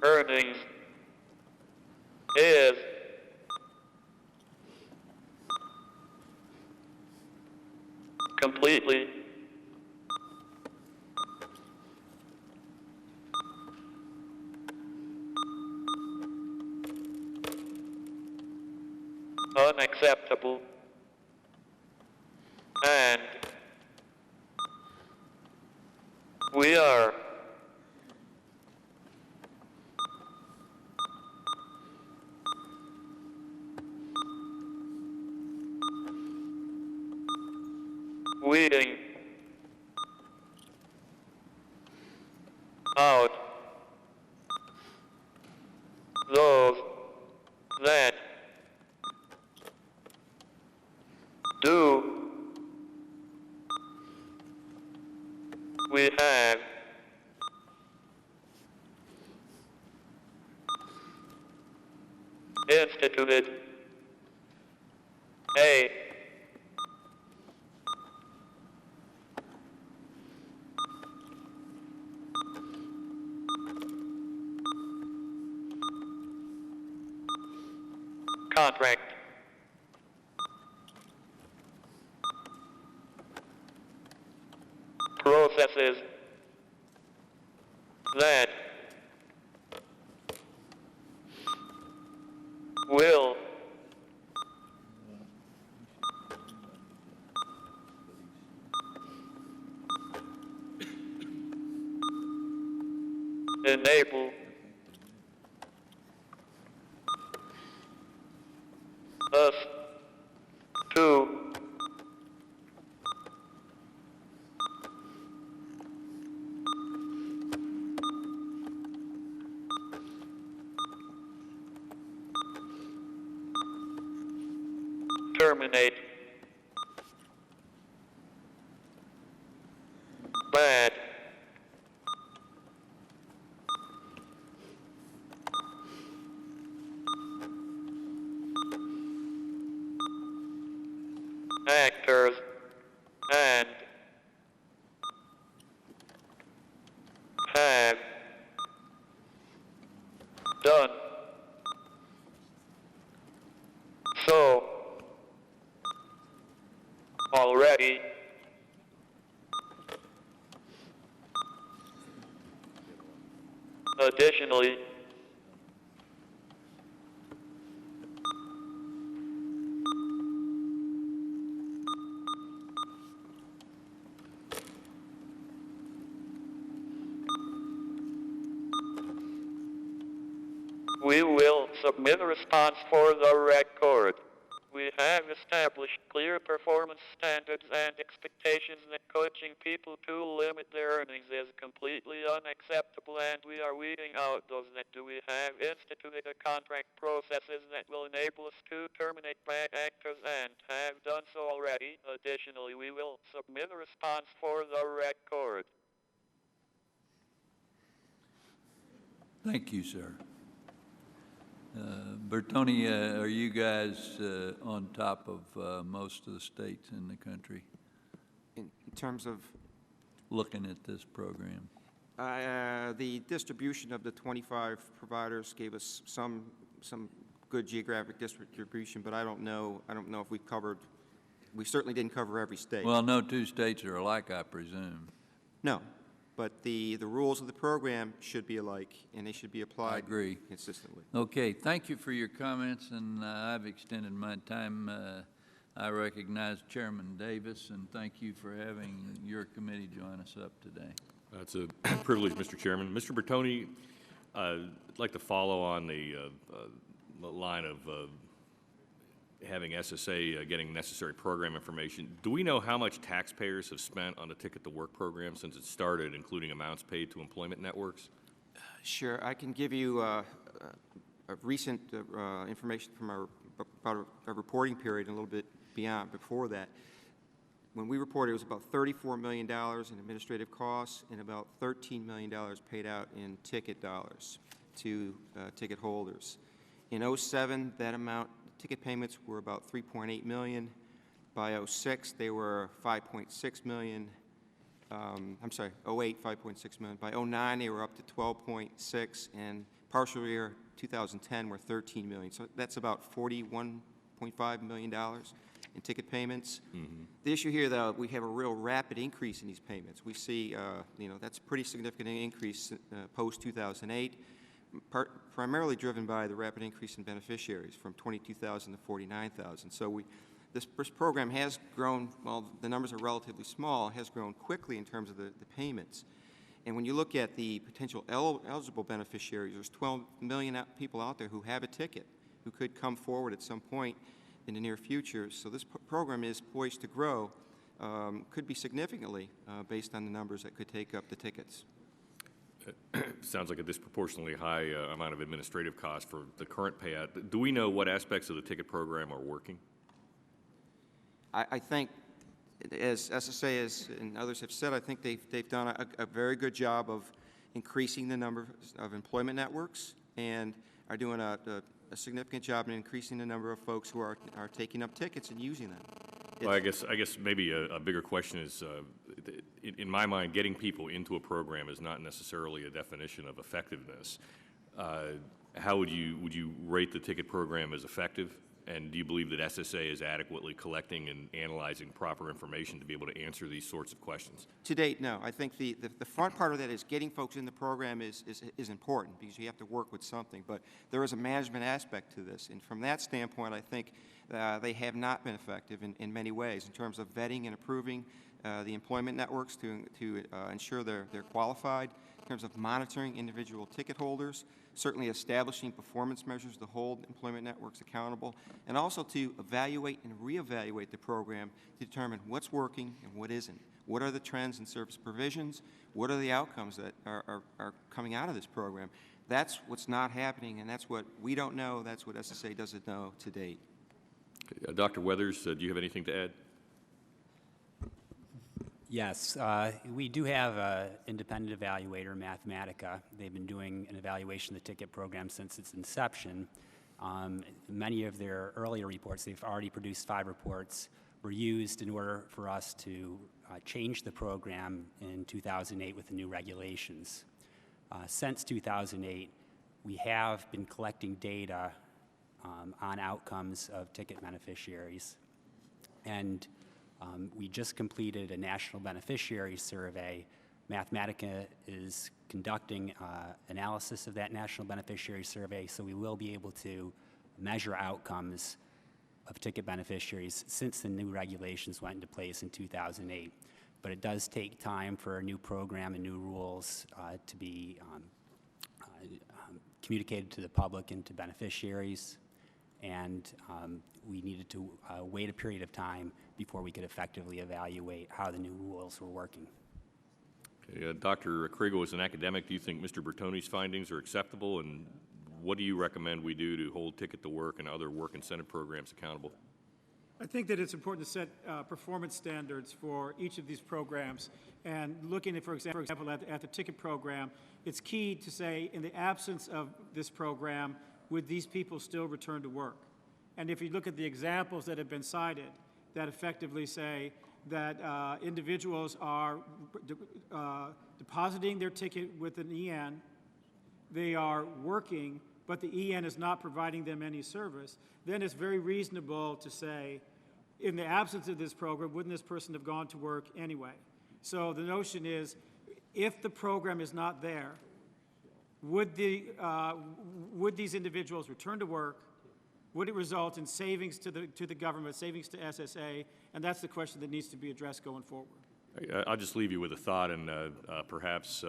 earnings is completely unacceptable and we are weeding out those that do we have instituted a contract processes that will enable us to terminate, bad, actors, and have done so already. Additionally, we will submit a response for the record. We have established clear performance standards and expectations that coaching people to limit their earnings is completely unacceptable, and we are weeding out those that do. We have instituted a contract processes that will enable us to terminate bad actors and have done so already. Additionally, we will submit a response for the record. Thank you, sir. Bertoni, are you guys on top of most of the states in the country In terms of looking at this program? the distribution of the 25 providers gave us some good geographic distribution, but I don't know if we covered. We certainly didn't cover every state. Well, no two states are alike, I presume. No, but the rules of the program should be alike, and they should be applied I agree. consistently. Okay, thank you for your comments, and I've extended my time. I recognize Chairman Davis, and thank you for having your committee join us up today. It's a privilege, Mr. Chairman. Mr. Bertoni, I'd like to follow on the line of having SSA getting necessary program information. Do we know how much taxpayers have spent on the Ticket to Work program since it started, including amounts paid to employment networks? Sure, I can give you a recent information from about a reporting period and a little bit beyond before that. When we reported, it was about $34 million in administrative costs and about $13 million paid out in ticket dollars to ticket holders. In 07, that amount, ticket payments were about $3.8 million. By 06, they were $5.6 million. I'm sorry, 08, $5.6 million. By 09, they were up to 12.6, and partial year 2010 were $13 million. So that's about $41.5 million in ticket payments. Mm-hmm. The issue here, though, we have a real rapid increase in these payments. We see, that's a pretty significant increase post-2008, primarily driven by the rapid increase in beneficiaries from 22,000 to 49,000. So this program has grown, while the numbers are relatively small, has grown quickly in terms of the payments. And when you look at the potential eligible beneficiaries, there's 12 million people out there who have a ticket, who could come forward at some point in the near future. So this program is poised to grow, could be significantly based on the numbers that could take up the tickets. Sounds like a disproportionately high amount of administrative cost for the current payout. Do we know what aspects of the ticket program are working? I think, as SSA and others have said, I think they've done a very good job of increasing the number of employment networks and are doing a significant job in increasing the number of folks who are taking up tickets and using them. Well, I guess maybe a bigger question is, in my mind, getting people into a program is not necessarily a definition of effectiveness. How would you rate the ticket program as effective? And do you believe that SSA is adequately collecting and analyzing proper information to be able to answer these sorts of questions? To date, no. I think the front part of that is getting folks in the program is important because you have to work with something. But there is a management aspect to this. And from that standpoint, I think they have not been effective in many ways in terms of vetting and approving the employment networks to ensure they're qualified, in terms of monitoring individual ticket holders, certainly establishing performance measures to hold employment networks accountable, and also to evaluate and reevaluate the program to determine what's working and what isn't. What are the trends in service provisions? What are the outcomes that are coming out of this program? That's what's not happening, and that's what we don't know. That's what SSA doesn't know to date. Dr. Weathers, do you have anything to add? Yes, we do have an independent evaluator, Mathematica. They've been doing an evaluation of the ticket program since its inception. Many of their earlier reports, they've already produced 5 reports, were used in order for us to change the program in 2008 with the new regulations. Since 2008, we have been collecting data on outcomes of ticket beneficiaries. And we just completed a national beneficiary survey. Mathematica is conducting analysis of that national beneficiary survey, so we will be able to measure outcomes of ticket beneficiaries since the new regulations went into place in 2008. But it does take time for a new program and new rules to be communicated to the public and to beneficiaries. And we needed to wait a period of time before we could effectively evaluate how the new rules were working. Okay, Dr. Kriegel, as an academic, do you think Mr. Bertoni's findings are acceptable, and what do you recommend we do to hold Ticket to Work and other work incentive programs accountable? I think that it's important to set performance standards for each of these programs. And looking at, for example, at the ticket program, it's key to say, in the absence of this program, would these people still return to work? And if you look at the examples that have been cited, that effectively say that individuals are depositing their ticket with an EN, they are working, but the EN is not providing them any service, then it's very reasonable to say, in the absence of this program, wouldn't this person have gone to work anyway? So the notion is, if the program is not there, would these individuals return to work? Would it result in savings to the government, savings to SSA? And that's the question that needs to be addressed going forward. I'll just leave you with a thought, and perhaps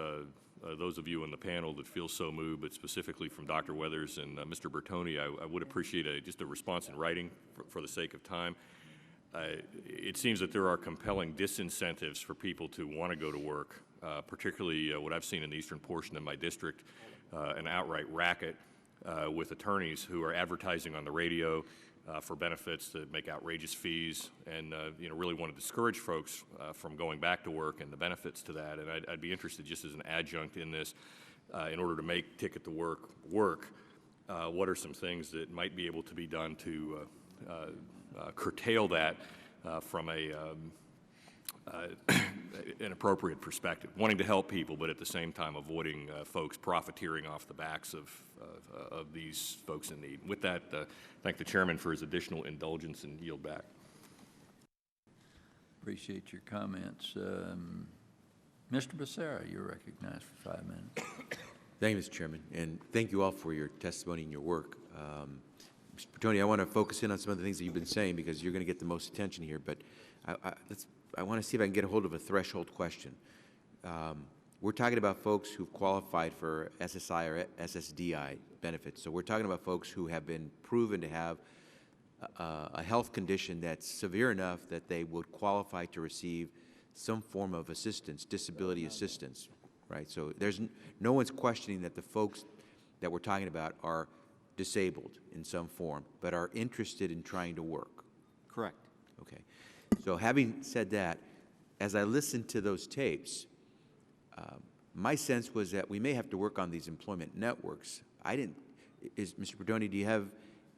those of you on the panel that feel so moved, but specifically from Dr. Weathers and Mr. Bertoni, I would appreciate just a response in writing for the sake of time. It seems that there are compelling disincentives for people to want to go to work, particularly what I've seen in the eastern portion of my district, an outright racket with attorneys who are advertising on the radio for benefits that make outrageous fees, and really want to discourage folks from going back to work and the benefits to that. And I'd be interested, just as an adjunct in this, in order to make Ticket to Work work, what are some things that might be able to be done to curtail that from an appropriate perspective, wanting to help people, but at the same time avoiding folks profiteering off the backs of these folks in need. With that, thank the chairman for his additional indulgence and yield back. Appreciate your comments. Mr. Becerra, you're recognized for 5 minutes. Thank you, Mr. Chairman, and thank you all for your testimony and your work. Mr. Bertoni, I want to focus in on some of the things that you've been saying because you're going to get the most attention here, but I want to see if I can get a hold of a threshold question. We're talking about folks who've qualified for SSI or SSDI benefits. So we're talking about folks who have been proven to have a health condition that's severe enough that they would qualify to receive some form of assistance, disability assistance, right? So there's no one's questioning that the folks that we're talking about are disabled in some form, but are interested in trying to work. Correct. Okay. So having said that, as I listened to those tapes, my sense was that we may have to work on these employment networks. Mr. Bertoni, do you have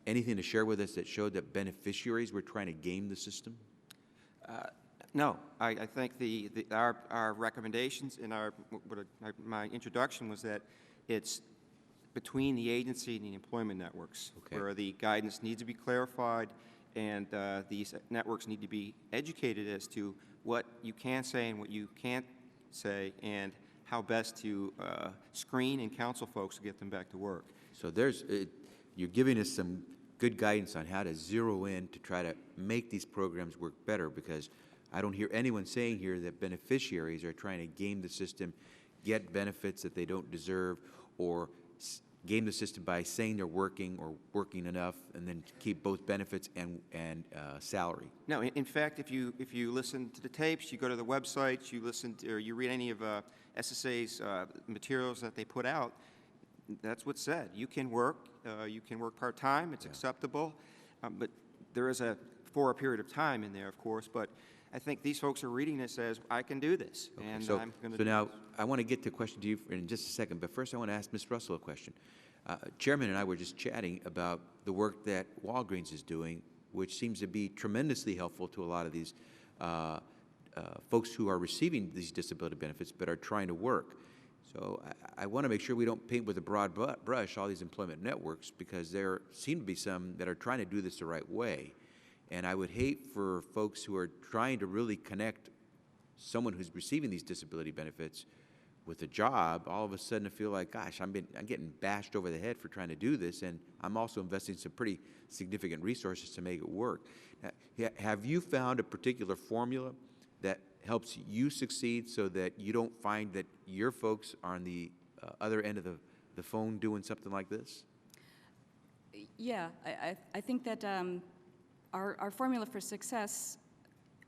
anything to share with us that showed that beneficiaries were trying to game the system? No, I think our recommendations in my introduction was that it's between the agency and the employment networks, where the guidance needs to be clarified, and these networks need to be educated as to what you can say and what you can't say, and how best to screen and counsel folks to get them back to work. So you're giving us some good guidance on how to zero in to try to make these programs work better, because I don't hear anyone saying here that beneficiaries are trying to game the system, get benefits that they don't deserve, or game the system by saying they're working or working enough and then keep both benefits and salary. No, in fact, if you listen to the tapes, you go to the websites, you listen to, or you read any of SSA's materials that they put out, that's what's said. You can work part-time, it's acceptable, but There is for a period of time in there, of course, but I think these folks are reading it says, I can do this, and So, I'm going to so now, I want to get to a question to you in just a second, but first I want to ask Ms. Russell a question. Chairman and I were just chatting about the work that Walgreens is doing, which seems to be tremendously helpful to a lot of these folks who are receiving these disability benefits but are trying to work. So I want to make sure we don't paint with a broad brush all these employment networks, because there seem to be some that are trying to do this the right way. And I would hate for folks who are trying to really connect someone who's receiving these disability benefits with a job, all of a sudden to feel like, gosh, I'm getting bashed over the head for trying to do this, and I'm also investing some pretty significant resources to make it work. Now, have you found a particular formula that helps you succeed so that you don't find that your folks are on the other end of the phone doing something like this? Yeah, I think that our formula for success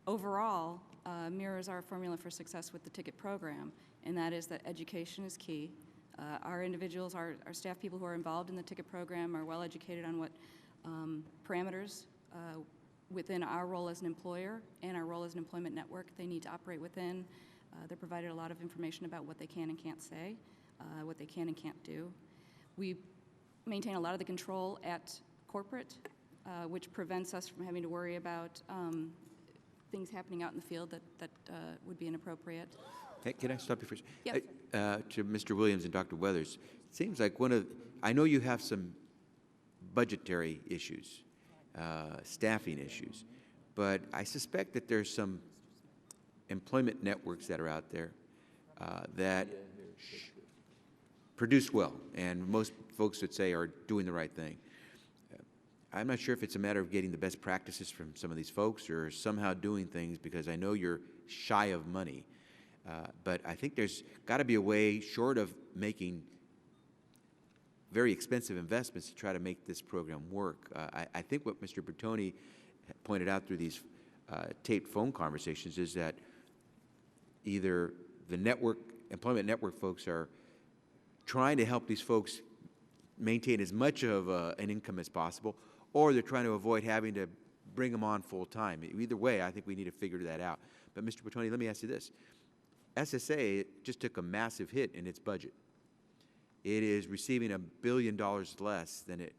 overall mirrors our formula for success with the ticket program, and that is that education is key. Our individuals, our staff people who are involved in the ticket program are well educated on what parameters within our role as an employer and our role as an employment network they need to operate within. They're provided a lot of information about what they can and can't say, what they can and can't do. We maintain a lot of the control at corporate, which prevents us from having to worry about things happening out in the field that would be inappropriate. Hey, can I stop you for a Yes. second? To Mr. Williams and Dr. Weathers, it seems like I know you have some budgetary issues, staffing issues, but I suspect that there's some employment networks that are out there that produce well, and most folks would say are doing the right thing. I'm not sure if it's a matter of getting the best practices from some of these folks or somehow doing things, because I know you're shy of money. But I think there's got to be a way, short of making very expensive investments, to try to make this program work. I think what Mr. Bertoni pointed out through these taped phone conversations is that either the employment network folks are trying to help these folks maintain as much of an income as possible, or they're trying to avoid having to bring them on full time. Either way, I think we need to figure that out. But Mr. Bertoni, let me ask you this. SSA just took a massive hit in its budget. It is receiving $1 billion less than it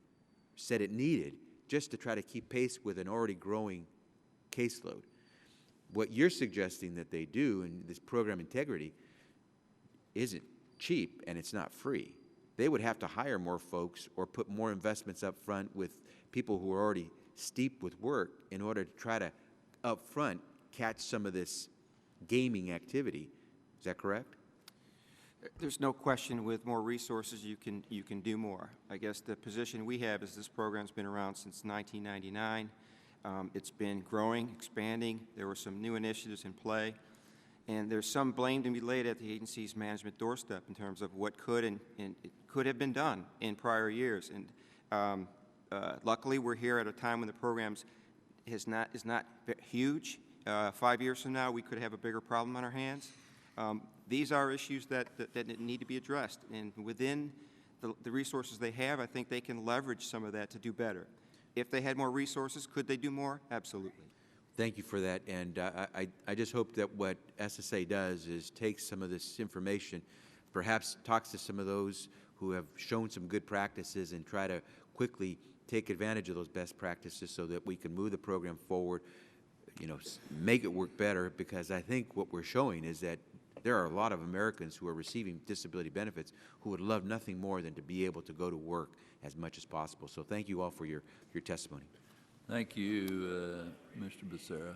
said it needed just to try to keep pace with an already growing caseload. What you're suggesting that they do in this program integrity isn't cheap, and it's not free. They would have to hire more folks or put more investments up front with people who are already steeped with work in order to try to up front catch some of this gaming activity. Is that correct? There's no question with more resources you can do more. I guess the position we have is this program's been around since 1999. It's been growing, expanding. There were some new initiatives in play. And there's some blame to be laid at the agency's management doorstep in terms of what could and it could have been done in prior years. And luckily, we're here at a time when the program is not huge. 5 years from now, we could have a bigger problem on our hands. These are issues that need to be addressed. And within the resources they have, I think they can leverage some of that to do better. If they had more resources, could they do more? Absolutely. Thank you for that, and I just hope that what SSA does is take some of this information, perhaps talks to some of those who have shown some good practices, and try to quickly take advantage of those best practices so that we can move the program forward, make it work better, because I think what we're showing is that there are a lot of Americans who are receiving disability benefits who would love nothing more than to be able to go to work as much as possible. So thank you all for your testimony. Thank you, Mr. Becerra.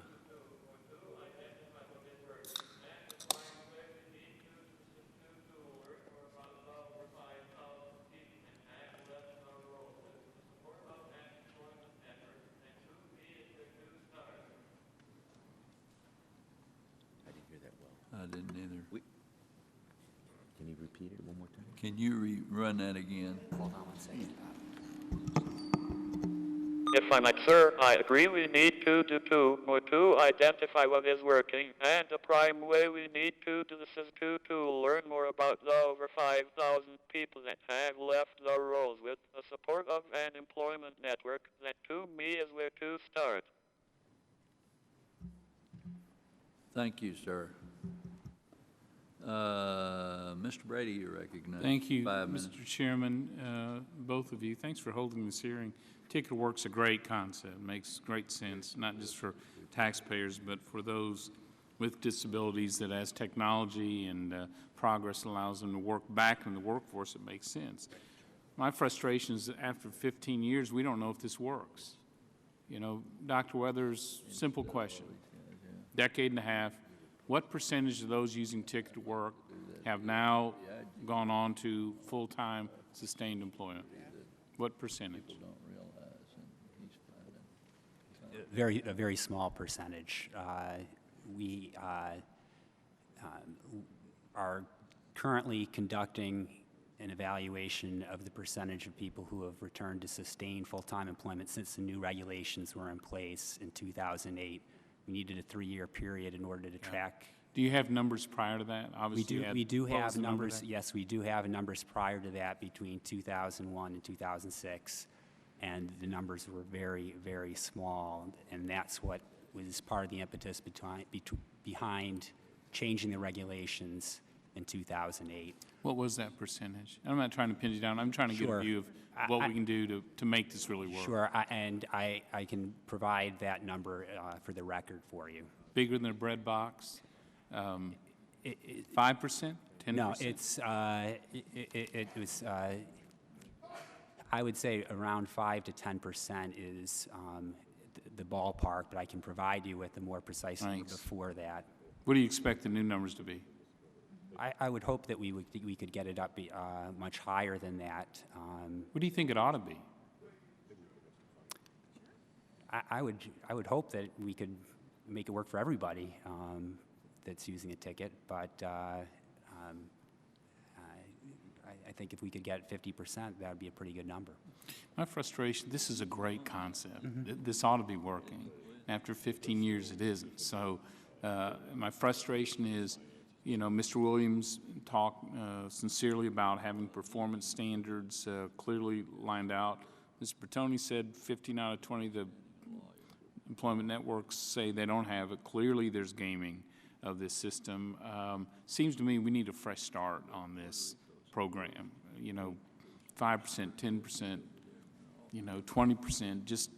I didn't hear that well. I didn't either. Can you repeat it one more time? Can you rerun that again? Hold on one second. If I might, sir, I agree we need to do more to identify what is working, and the prime way we need to do this is to learn more about the over 5,000 people that have left their roles with the support of an employment network that to me is where to start. Thank you, sir. Mr. Brady, you're recognized. Thank you, 5 minutes. Mr. Chairman, both of you. Thanks for holding this hearing. Ticket to Work's a great concept. Makes great sense, not just for taxpayers, but for those with disabilities that as technology and progress allows them to work back in the workforce, it makes sense. My frustration is that after 15 years, we don't know if this works. You know, Dr. Weathers, simple question. Decade and a half, what percentage of those using Ticket to Work have now gone on to full-time sustained employment? What percentage? A very small percentage. We are currently conducting an evaluation of the percentage of people who have returned to sustained full-time employment since the new regulations were in place in 2008. We needed a 3-year period in order to track. Do you have numbers prior to that? Obviously, We do what was have the number numbers. then? Yes, we do have numbers prior to that between 2001 and 2006, and the numbers were very, very small, and that's what was part of the impetus behind changing the regulations in 2008. What was that percentage? I'm not trying to pin you down. I'm trying to get a Sure. view of what we can do to make this really work. Sure, I can provide that number for the record for you. Bigger than a bread box? 5%? 10%? No, it was, I would say around 5 to 10% is the ballpark, but I can provide you with a more precise number Thanks. before that. What do you expect the new numbers to be? I would hope that we could get it up much higher than that. What do you think it ought to be? I would hope that we could make it work for everybody that's using a ticket, but I think if we could get 50%, that would be a pretty good number. My frustration, this is a great concept. This ought to be working. After 15 years, it isn't. So my frustration is, you know, Mr. Williams talked sincerely about having performance standards clearly lined out. Mr. Bertoni said 15 out of 20 of the employment networks say they don't have it. Clearly, there's gaming of this system. Seems to me we need a fresh start on this program. You know, 5%, 10%, you know, 20% just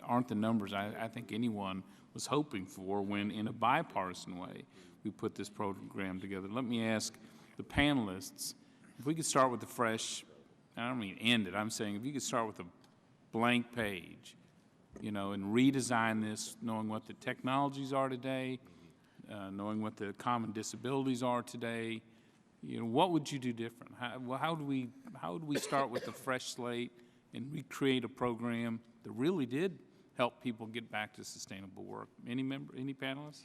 aren't the numbers I think anyone was hoping for when, in a bipartisan way, we put this program together. Let me ask the panelists, if we could start with the fresh, I don't mean end it, I'm saying if you could start with a blank page, you know, and redesign this, knowing what the technologies are today, knowing what the common disabilities are today, you know, what would you do different? How do we start with a fresh slate and recreate a program that really did help people get back to sustainable work? Any panelists?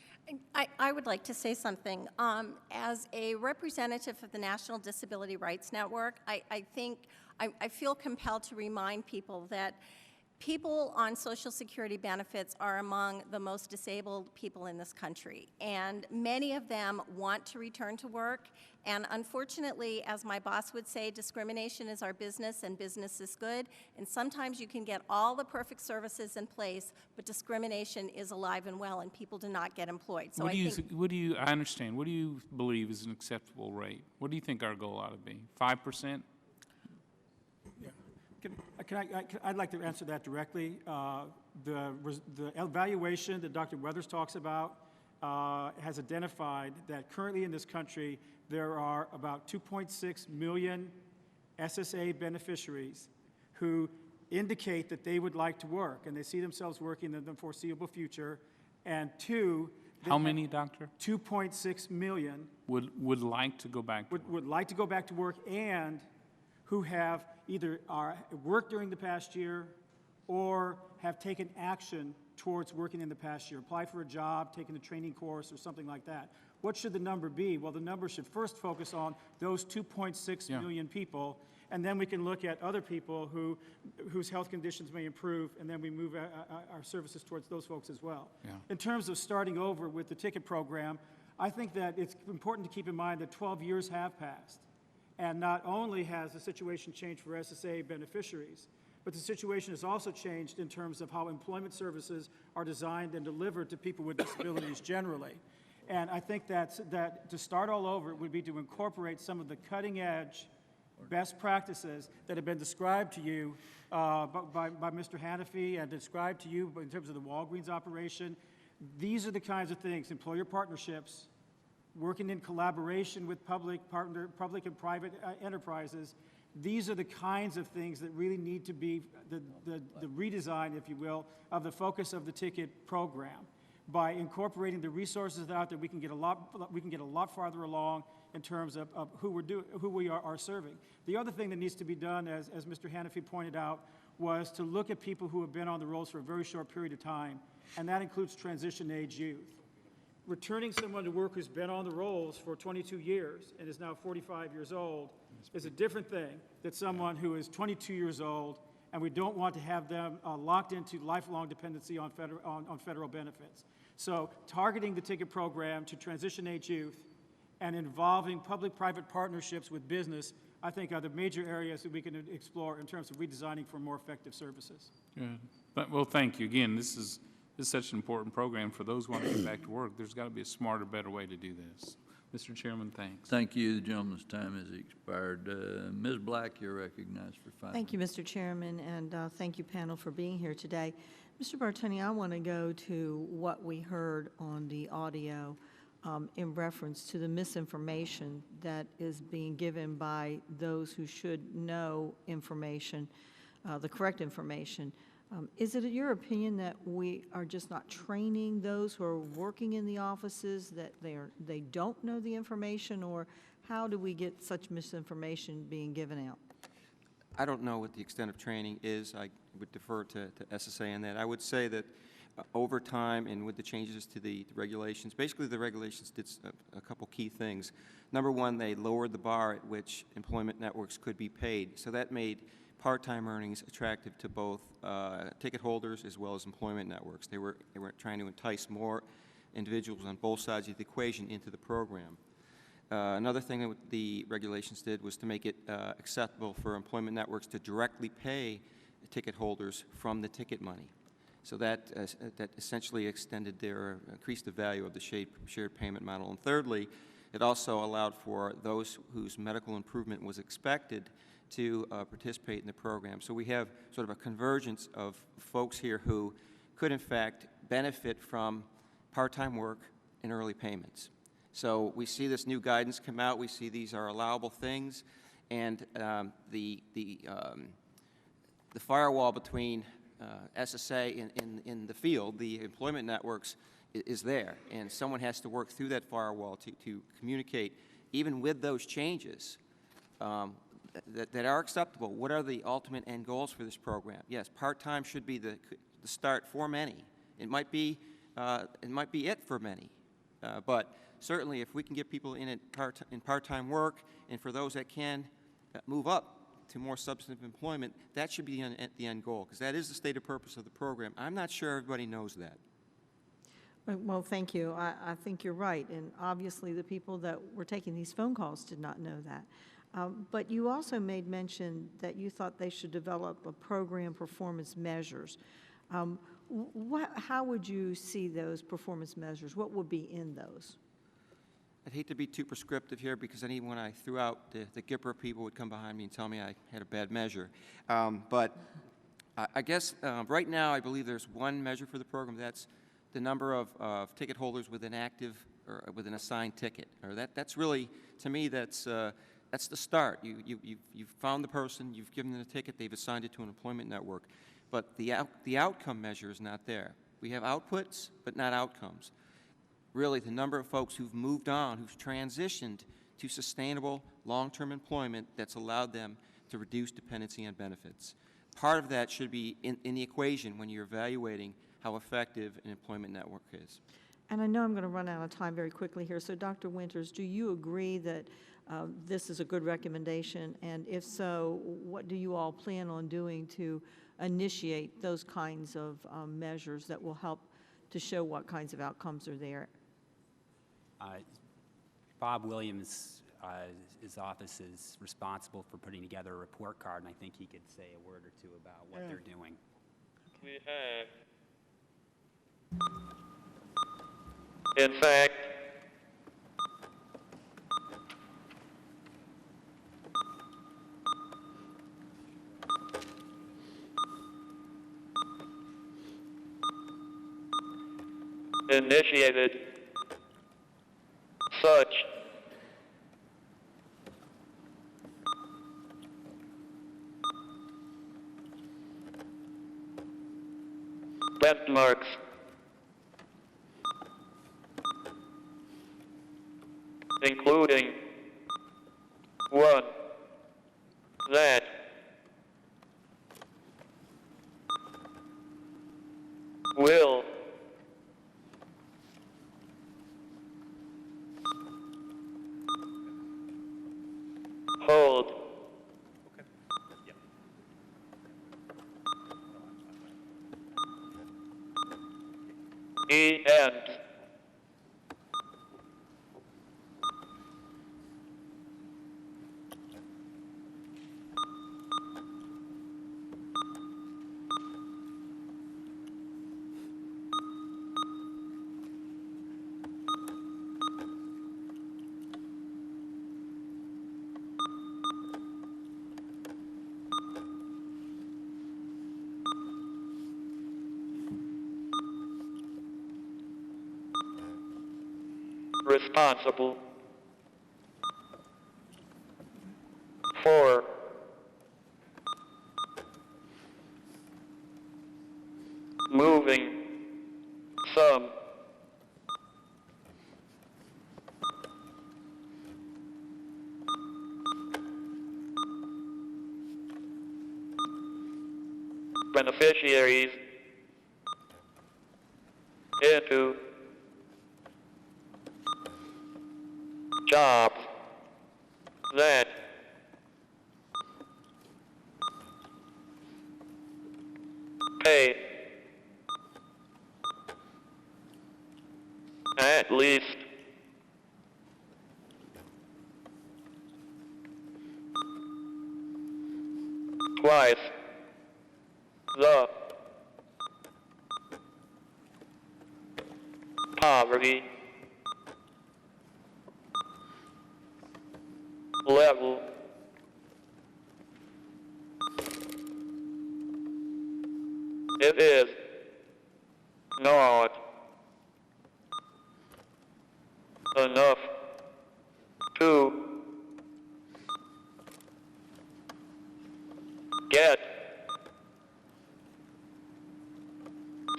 I would like to say something. As a representative of the National Disability Rights Network, I feel compelled to remind people that people on Social Security benefits are among the most disabled people in this country, and many of them want to return to work, and unfortunately, as my boss would say, discrimination is our business and business is good, and sometimes you can get all the perfect services in place, but discrimination is alive and well, and people do not get employed. So I understand. What do you believe is an acceptable rate? What do you think our goal ought to be? 5%? I'd like to answer that directly. The evaluation that Dr. Weathers talks about has identified that currently in this country there are about 2.6 million SSA beneficiaries who indicate that they would like to work and they see themselves working in the foreseeable future. And two, how many, Doctor? 2.6 million would like to go back to work. Would like to go back to work and who have either worked during the past year or have taken action towards working in the past year, apply for a job, taken a training course, or something like that. What should the number be? Well, the number should first focus on those 2.6 million people, and then we can look at other people whose health conditions may improve, and then we move our services towards those folks as well. Yeah. In terms of starting over with the ticket program, I think that it's important to keep in mind that 12 years have passed, and not only has the situation changed for SSA beneficiaries, but the situation has also changed in terms of how employment services are designed and delivered to people with disabilities generally. And I think that to start all over would be to incorporate some of the cutting-edge best practices that have been described to you by Mr. Hannafy and described to you in terms of the Walgreens operation. These are the kinds of things, employer partnerships, working in collaboration with public and private enterprises. These are the kinds of things that really need to be the redesign, if you will, of the focus of the ticket program. By incorporating the resources out there, we can get a lot farther along in terms of who we are serving. The other thing that needs to be done, as Mr. Hannafy pointed out, was to look at people who have been on the rolls for a very short period of time, and that includes transition-age youth. Returning someone to work who's been on the rolls for 22 years and is now 45 years old is a different thing than someone who is 22 years old, and we don't want to have them locked into lifelong dependency on federal benefits. So targeting the ticket program to transition-age youth and involving public-private partnerships with business, I think, are the major areas that we can explore in terms of redesigning for more effective services. Good. Well, thank you. Again, this is such an important program for those who want to get back to work. There's got to be a smarter, better way to do this. Mr. Chairman, thanks. Thank you. The gentleman's time has expired. Ms. Black, you're recognized for 5 minutes. Thank you, Mr. Chairman, and thank you, panel, for being here today. Mr. Bartoni, I want to go to what we heard on the audio in reference to the misinformation that is being given by those who should know information, the correct information. Is it your opinion that we are just not training those who are working in the offices, that they don't know the information, or how do we get such misinformation being given out? I don't know what the extent of training is. I would defer to SSA on that. I would say that over time and with the changes to the regulations, basically the regulations did a couple key things. Number one, they lowered the bar at which employment networks could be paid. So that made part-time earnings attractive to both ticket holders as well as employment networks. They were trying to entice more individuals on both sides of the equation into the program. Another thing that the regulations did was to make it acceptable for employment networks to directly pay ticket holders from the ticket money. So that essentially increased the value of the shared payment model. And thirdly, it also allowed for those whose medical improvement was expected to participate in the program. So we have sort of a convergence of folks here who could in fact benefit from part-time work and early payments. So we see this new guidance come out. We see these are allowable things, and the firewall between SSA in the field, the employment networks, is there, and someone has to work through that firewall to communicate, even with those changes that are acceptable. What are the ultimate end goals for this program? Yes, part-time should be the start for many. It might be it for many, but certainly if we can get people in part-time work, and for those that can move up to more substantive employment, that should be the end goal, because that is the stated purpose of the program. I'm not sure everybody knows that. Well, thank you. I think you're right, and obviously the people that were taking these phone calls did not know that. But you also made mention that you thought they should develop a program performance measures. How would you see those performance measures? What would be in those? I'd hate to be too prescriptive here, because then when I threw out the GIPRA, people would come behind me and tell me I had a bad measure. But I guess right now I believe there's one measure for the program. That's the number of ticket holders with an active or with an assigned ticket. Or that's really, to me, that's the start. You've found the person, you've given them a ticket, they've assigned it to an employment network. But the outcome measure is not there. We have outputs, but not outcomes. Really, the number of folks who've moved on, who've transitioned to sustainable long-term employment that's allowed them to reduce dependency on benefits. Part of that should be in the equation when you're evaluating how effective an employment network is. And I know I'm going to run out of time very quickly here, so Dr. Winters, do you agree that this is a good recommendation? And if so, what do you all plan on doing to initiate those kinds of measures that will help to show what kinds of outcomes are there? Bob Williams, his office is responsible for putting together a report card, and I think he could say a word or two about what they're doing. We have, in fact, initiated such benchmarks, including one that will hold and responsible for moving some beneficiaries into jobs that pay at least twice the poverty level it is not enough to get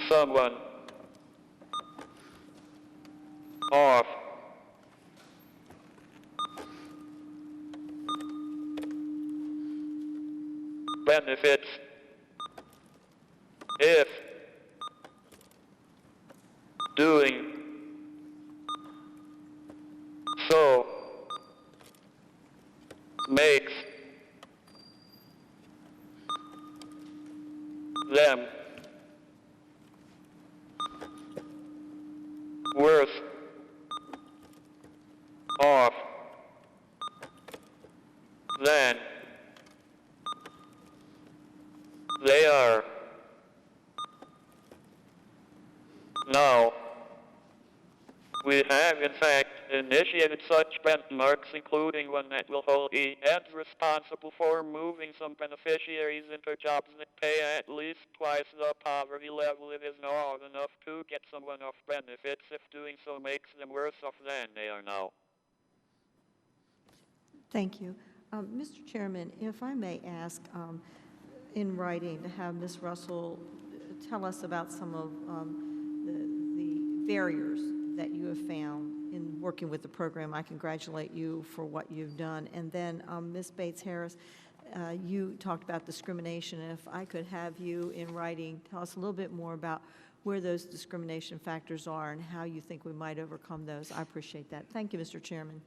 someone off benefits if doing so makes them worse off than they are now. We have, in fact, initiated such benchmarks, including one that will hold the ends responsible for moving some beneficiaries into jobs that pay at least twice the poverty level. It is not enough to get someone off benefits if doing so makes them worse off than they are now. Thank you. Mr. Chairman, if I may ask, in writing, to have Ms. Russell tell us about some of the barriers that you have found in working with the program. I congratulate you for what you've done. And then Ms. Bates-Harris, you talked about discrimination. And if I could have you in writing, tell us a little bit more about where those discrimination factors are and how you think we might overcome those. I appreciate that. Thank you, Mr. Chairman.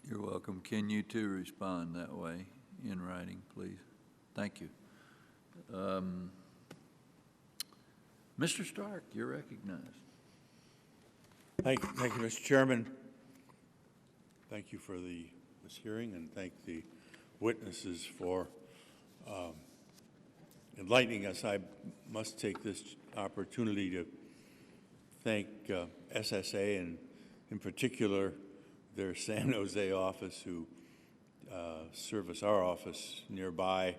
You're welcome. Can you two respond that way in writing, please? Thank you. Mr. Stark, you're recognized. Thank you, Mr. Chairman. Thank you for this hearing, and thank the witnesses for enlightening us. I must take this opportunity to thank SSA and, in particular, their San Jose office, who service our office nearby,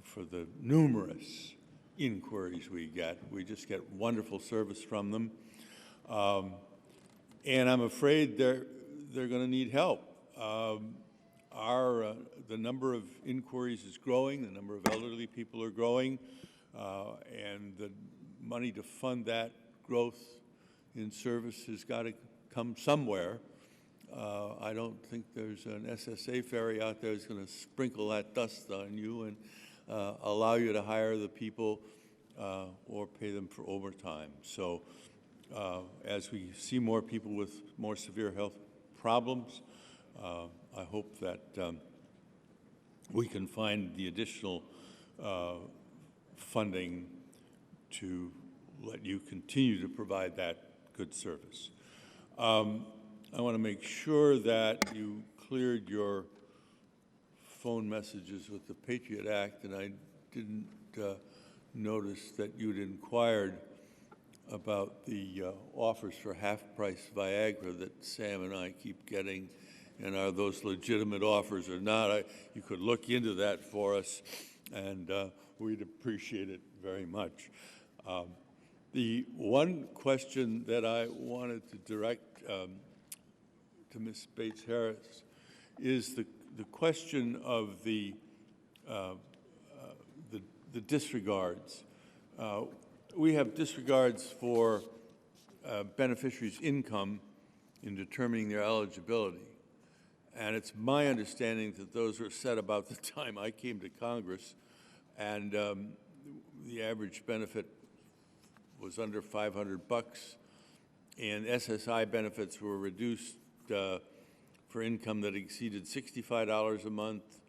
for the numerous inquiries we get. We just get wonderful service from them. And I'm afraid they're going to need help. The number of inquiries is growing, the number of elderly people are growing, and the money to fund that growth in service has got to come somewhere. I don't think there's an SSA ferry out there that's going to sprinkle that dust on you and allow you to hire the people or pay them for overtime. So as we see more people with more severe health problems, I hope that we can find the additional funding to let you continue to provide that good service. I want to make sure that you cleared your phone messages with the Patriot Act, and I didn't notice that you'd inquired about the offers for half-price Viagra that Sam and I keep getting, and are those legitimate offers or not? You could look into that for us, and we'd appreciate it very much. The one question that I wanted to direct to Ms. Bates-Harris is the question of the disregards. We have disregards for beneficiaries' income in determining their eligibility. And it's my understanding that those were set about the time I came to Congress, and the average benefit was under $500, and SSI benefits were reduced for income that exceeded $65 a month,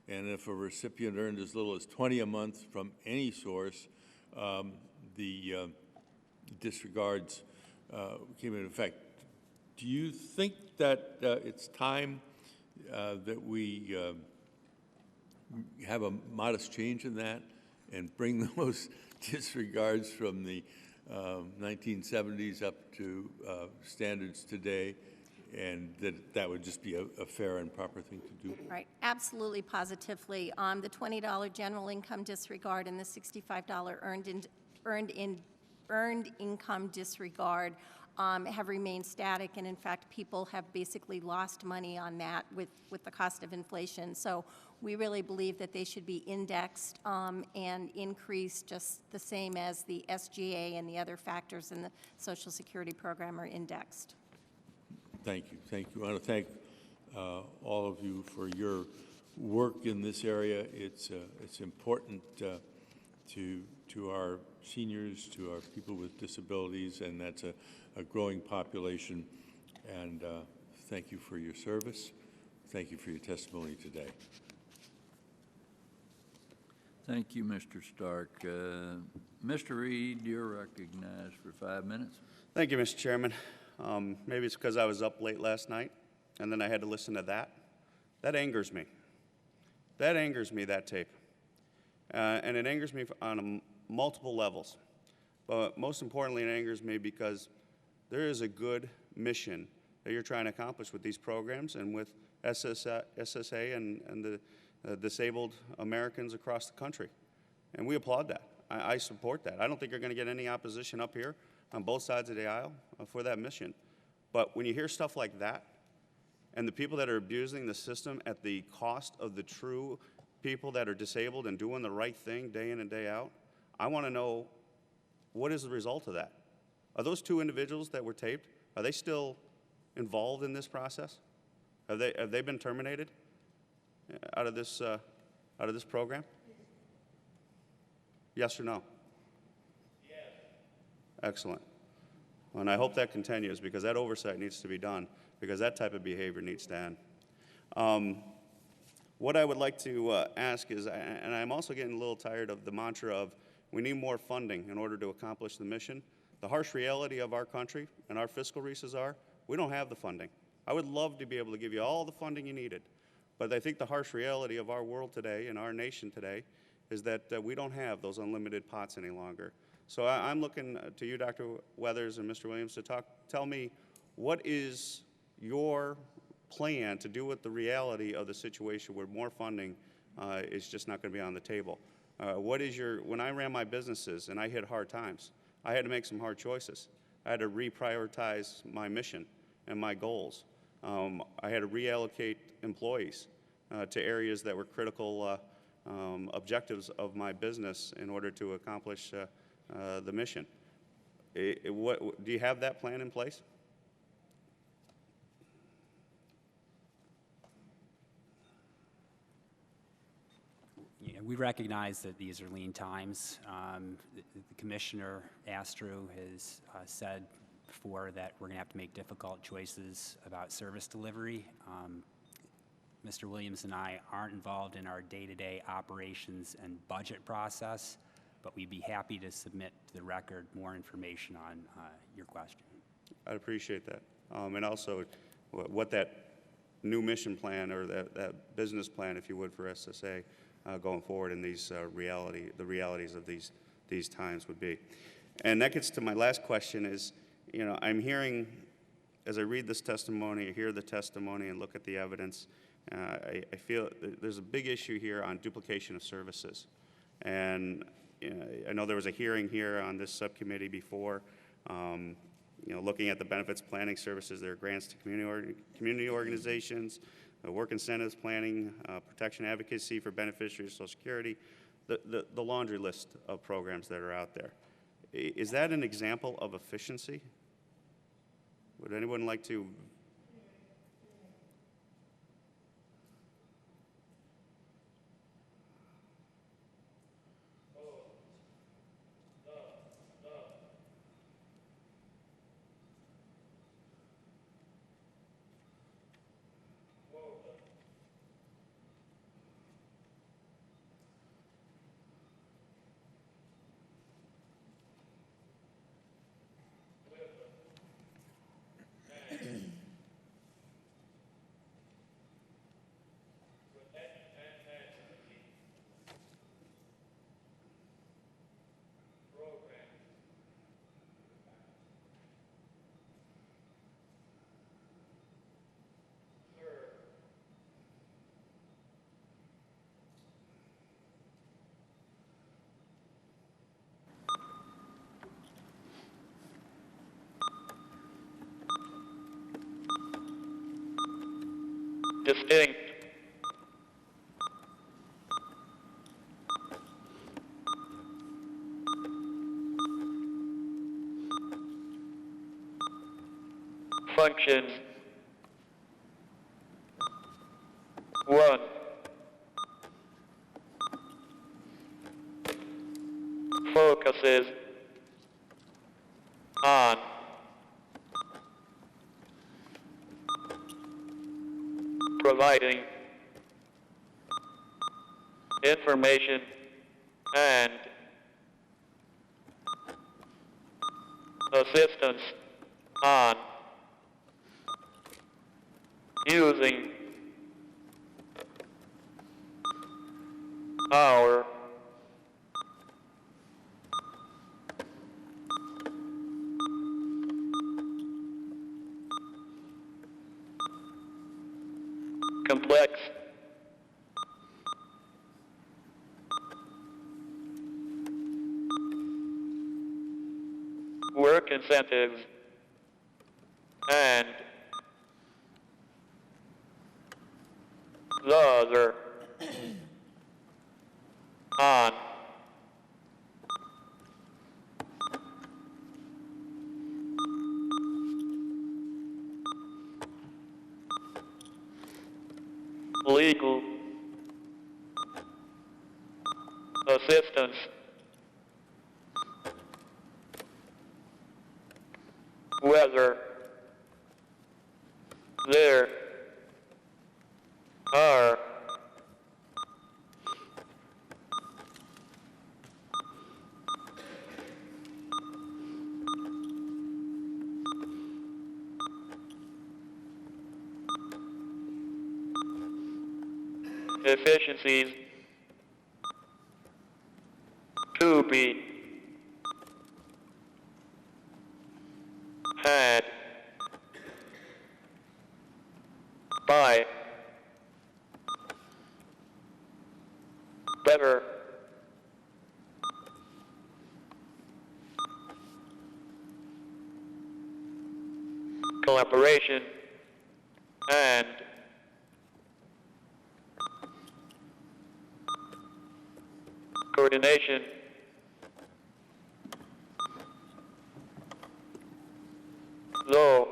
and if a recipient earned as little as $20 a month from any source, the disregards came into effect. Do you think that it's time that we have a modest change in that and bring those disregards from the 1970s up to standards today, and that would just be a fair and proper thing to do? Right, absolutely, positively. The $20 general income disregard and the $65 earned income disregard have remained static, and in fact, people have basically lost money on that with the cost of inflation. So we really believe that they should be indexed and increased just the same as the SGA and the other factors in the Social Security program are indexed. Thank you. Thank you. I want to thank all of you for your work in this area. It's important to our seniors, to our people with disabilities, and that's a growing population. And thank you for your service. Thank you for your testimony today. Thank you, Mr. Stark. Mr. Reed, you're recognized for 5 minutes. Thank you, Mr. Chairman. Maybe it's because I was up late last night, and then I had to listen to that. That angers me. That angers me, that tape. And it angers me on multiple levels. But most importantly, it angers me because there is a good mission that you're trying to accomplish with these programs and with SSA and the disabled Americans across the country. And we applaud that. I support that. I don't think you're going to get any opposition up here on both sides of the aisle for that mission. But when you hear stuff like that, and the people that are abusing the system at the cost of the true people that are disabled and doing the right thing day in and day out, I want to know, what is the result of that? Are those two individuals that were taped, are they still involved in this process? Have they been terminated out of this program? Yes or no? Yes. Excellent. And I hope that continues, because that oversight needs to be done, because that type of behavior needs to end. What I would like to ask is, and I'm also getting a little tired of the mantra of we need more funding in order to accomplish the mission. The harsh reality of our country and our fiscal resources are we don't have the funding. I would love to be able to give you all the funding you needed, but I think the harsh reality of our world today and our nation today is that we don't have those unlimited pots any longer. So I'm looking to you, Dr. Weathers and Mr. Williams, to tell me what is your plan to do with the reality of the situation where more funding is just not going to be on the table. When I ran my businesses and I hit hard times, I had to make some hard choices. I had to reprioritize my mission and my goals. I had to reallocate employees to areas that were critical objectives of my business in order to accomplish the mission. Do you have that plan in place? Yeah, we recognize that these are lean times. The Commissioner Astro has said before that we're going to have to make difficult choices about service delivery. Mr. Williams and I aren't involved in our day-to-day operations and budget process, but we'd be happy to submit to the record more information on your question. I'd appreciate that. And also what that new mission plan or that business plan, if you would, for SSA going forward in these the realities of these times would be. And that gets to my last question is, you know, I'm hearing, as I read this testimony, I hear the testimony and look at the evidence, I feel there's a big issue here on duplication of services. And you know, I know there was a hearing here on this subcommittee before, you know, looking at the benefits planning services, there are grants to community organizations, work incentives planning, protection advocacy for beneficiaries of Social Security, the laundry list of programs that are out there. Is that an example of efficiency? Would anyone like to? Distinct. Functions. 1. Focuses on providing information and assistance on using our complex work incentives and the other on legal assistance whether there are efficiencies to be had by better collaboration and coordination though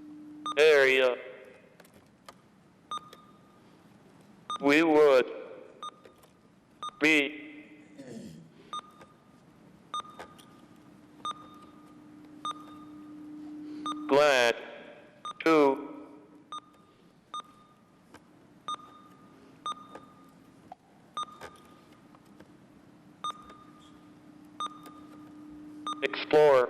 is an area we would be glad to explore.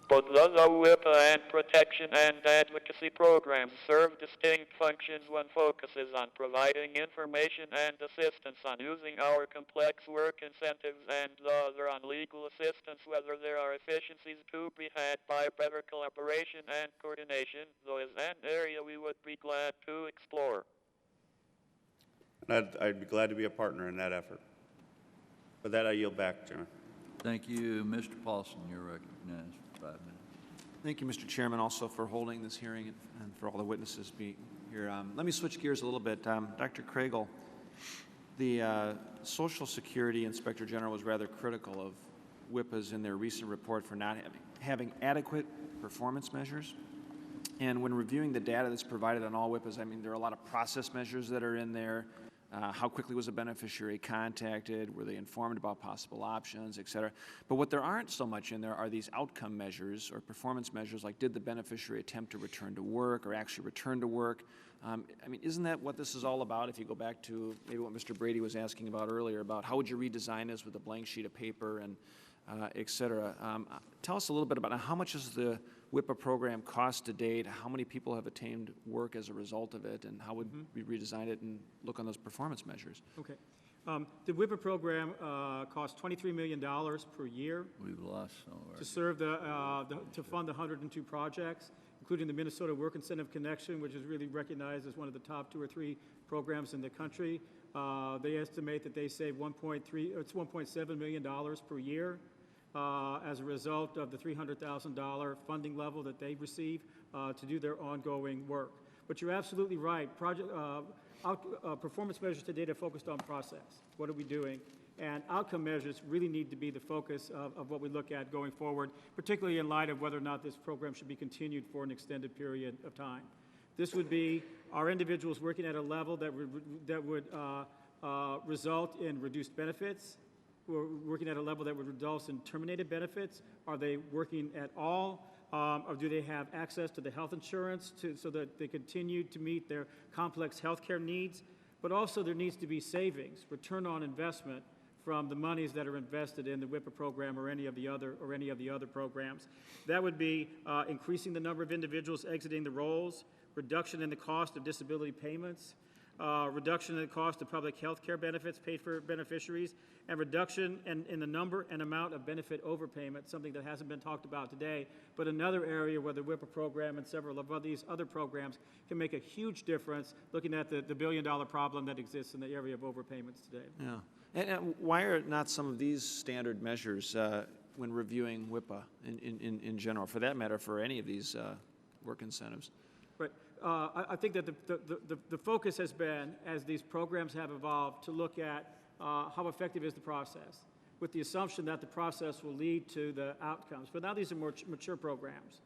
Both the WIPA and protection and advocacy programs serve distinct functions. One focuses on providing information and assistance on using our complex work incentives, and the other on legal assistance, whether there are efficiencies to be had by better collaboration and coordination, though is an area we would be glad to explore. And I'd be glad to be a partner in that effort. With that, I yield back, Chairman. Thank you. Mr. Paulson, you're recognized for 5 minutes. Thank you, Mr. Chairman, also for holding this hearing and for all the witnesses being here. Let me switch gears a little bit. Dr. Kriegel, the Social Security Inspector General was rather critical of WIPAs in their recent report for not having adequate performance measures. And when reviewing the data that's provided on all WIPAs, I mean, there are a lot of process measures that are in there. How quickly was a beneficiary contacted? Were they informed about possible options, et cetera? But what there aren't so much in there are these outcome measures or performance measures, like did the beneficiary attempt to return to work or actually return to work? I mean, isn't that what this is all about? If you go back to maybe what Mr. Brady was asking about earlier, about how would you redesign this with a blank sheet of paper and et cetera. Tell us a little bit about how much has the WIPA program cost to date, how many people have attained work as a result of it, and how would we redesign it and look on those performance measures? Okay. The WIPA program costs $23 million per year. We've lost some of our... To serve to fund the 102 projects, including the Minnesota Work Incentive Connection, which is really recognized as one of the top 2 or 3 programs in the country. They estimate that they save $1.7 million per year as a result of the $300,000 funding level that they receive to do their ongoing work. But you're absolutely right. Performance measures to date are focused on process. What are we doing? And outcome measures really need to be the focus of what we look at going forward, particularly in light of whether or not this program should be continued for an extended period of time. This would be our individuals working at a level that would result in reduced benefits, who are working at a level that would result in terminated benefits. Are they working at all? Or do they have access to the health insurance so that they continue to meet their complex health care needs? But also there needs to be savings, return on investment from the monies that are invested in the WIPA program or any of the other programs. That would be increasing the number of individuals exiting the rolls, reduction in the cost of disability payments, reduction in the cost of public health care benefits paid for beneficiaries, and reduction in the number and amount of benefit overpayments, something that hasn't been talked about today, but another area where the WIPA program and several of these other programs can make a huge difference, looking at the billion-dollar problem that exists in the area of overpayments today. Yeah. And why are not some of these standard measures when reviewing WIPA in general, for that matter, for any of these work incentives? Right. I think that the focus has been, as these programs have evolved, to look at how effective is the process, with the assumption that the process will lead to the outcomes. But now these are more mature programs.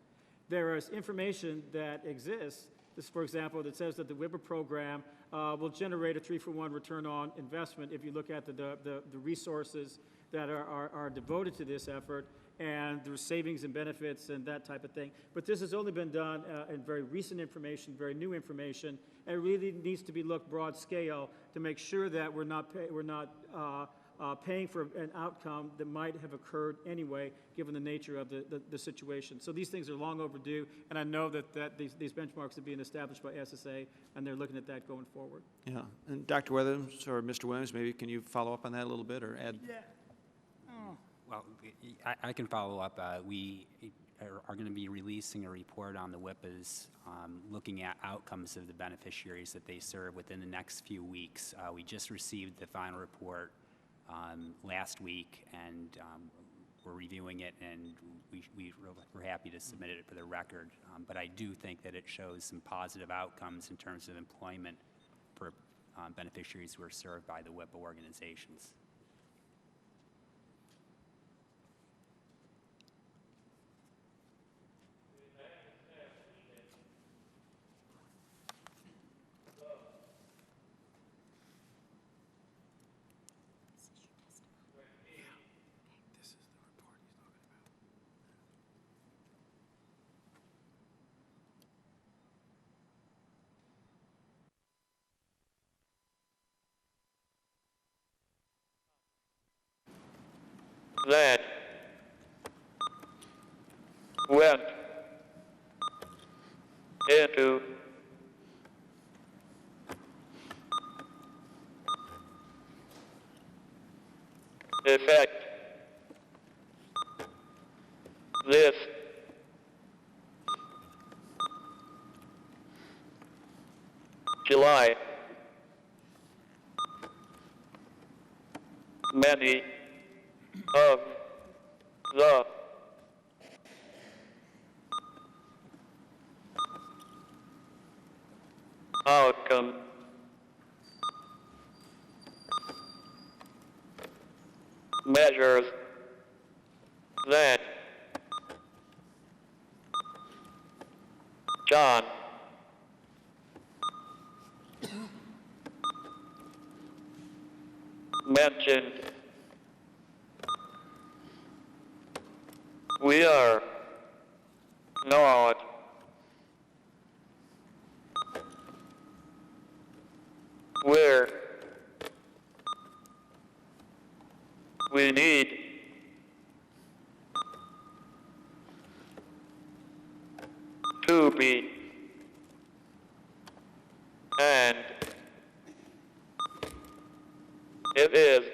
there is information that exists, this, for example, that says that the WIPA program will generate a 3-for-1 return on investment if you look at the resources that are devoted to this effort, and there's savings and benefits and that type of thing. But this has only been done in very recent information, very new information, and it really needs to be looked broad scale to make sure that we're not paying for an outcome that might have occurred anyway, given the nature of the situation. So these things are long overdue, and I know that these benchmarks are being established by SSA, and they're looking at that going forward. Yeah, and Dr. Weathers or Mr. Williams, maybe can you follow up on that a little bit or add? Yeah. Well, I can follow up. We are going to be releasing a report on the WIPAs, looking at outcomes of the beneficiaries that they serve within the next few weeks. We just received the final report last week, and we're reviewing it, and we're happy to submit it for the record. But I do think that it shows some positive outcomes in terms of employment for beneficiaries who are served by the WIPA organizations. That went into effect this July. Many of the outcome measures that John mentioned, we are not where we need to be, and it is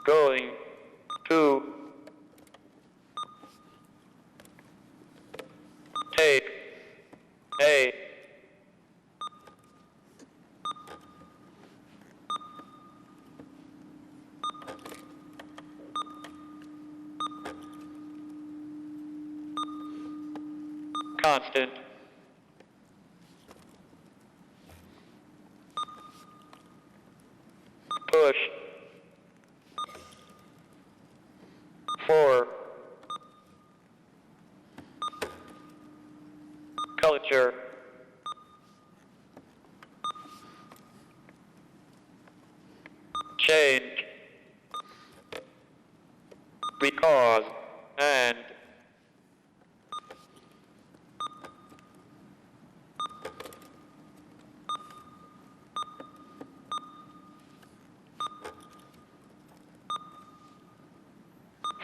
going to take a constant push for culture change, because and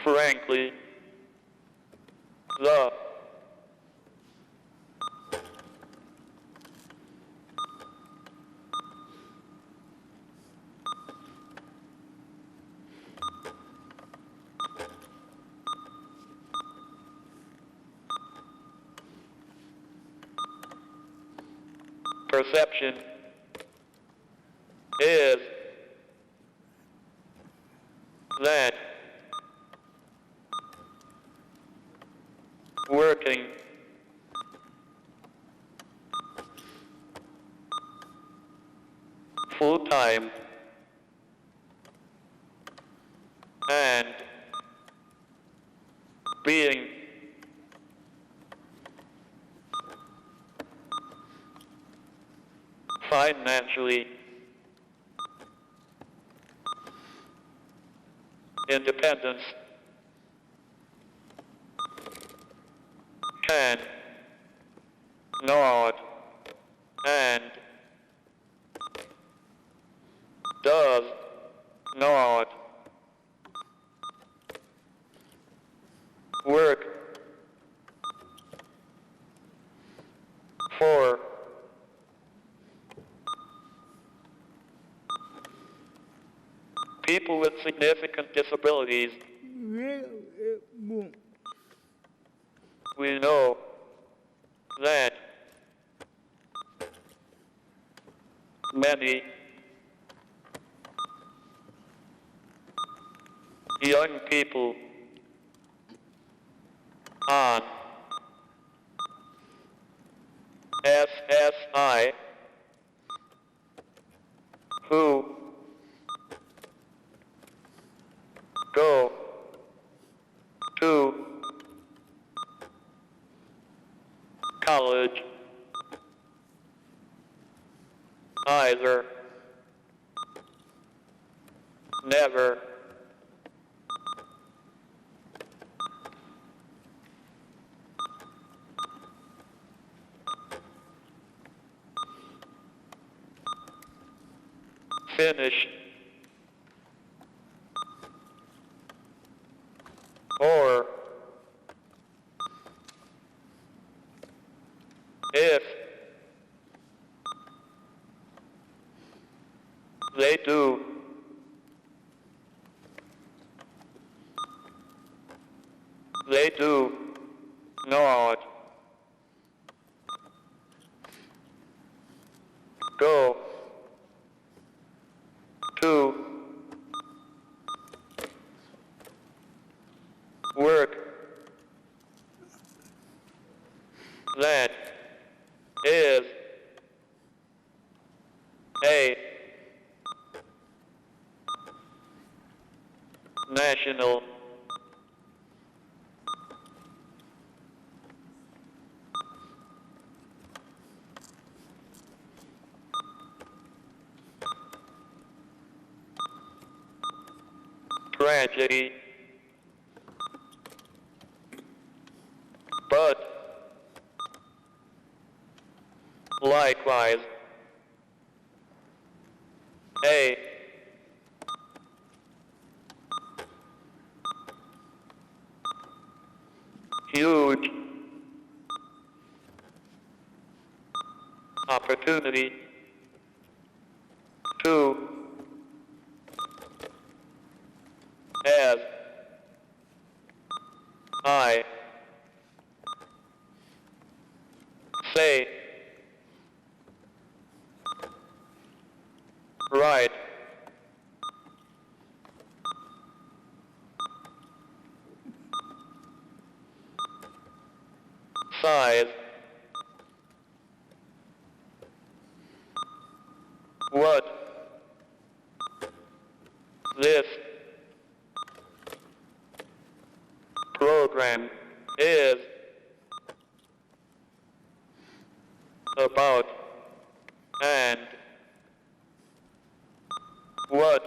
frankly, the perception is that working full-time and being financially independence can not and does not work for people with significant disabilities. We know that many young people on SSI who go to college either never finish or if they do not go to work, that is a national tragedy, but likewise a huge opportunity to, as I say, right, size, what this program is about and what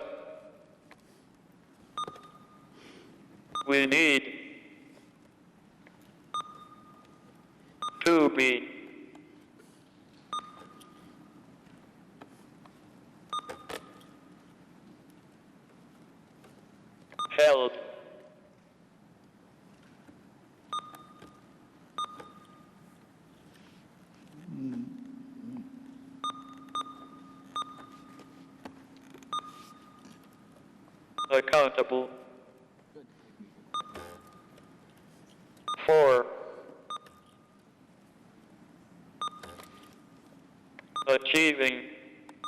we need to be held accountable for achieving.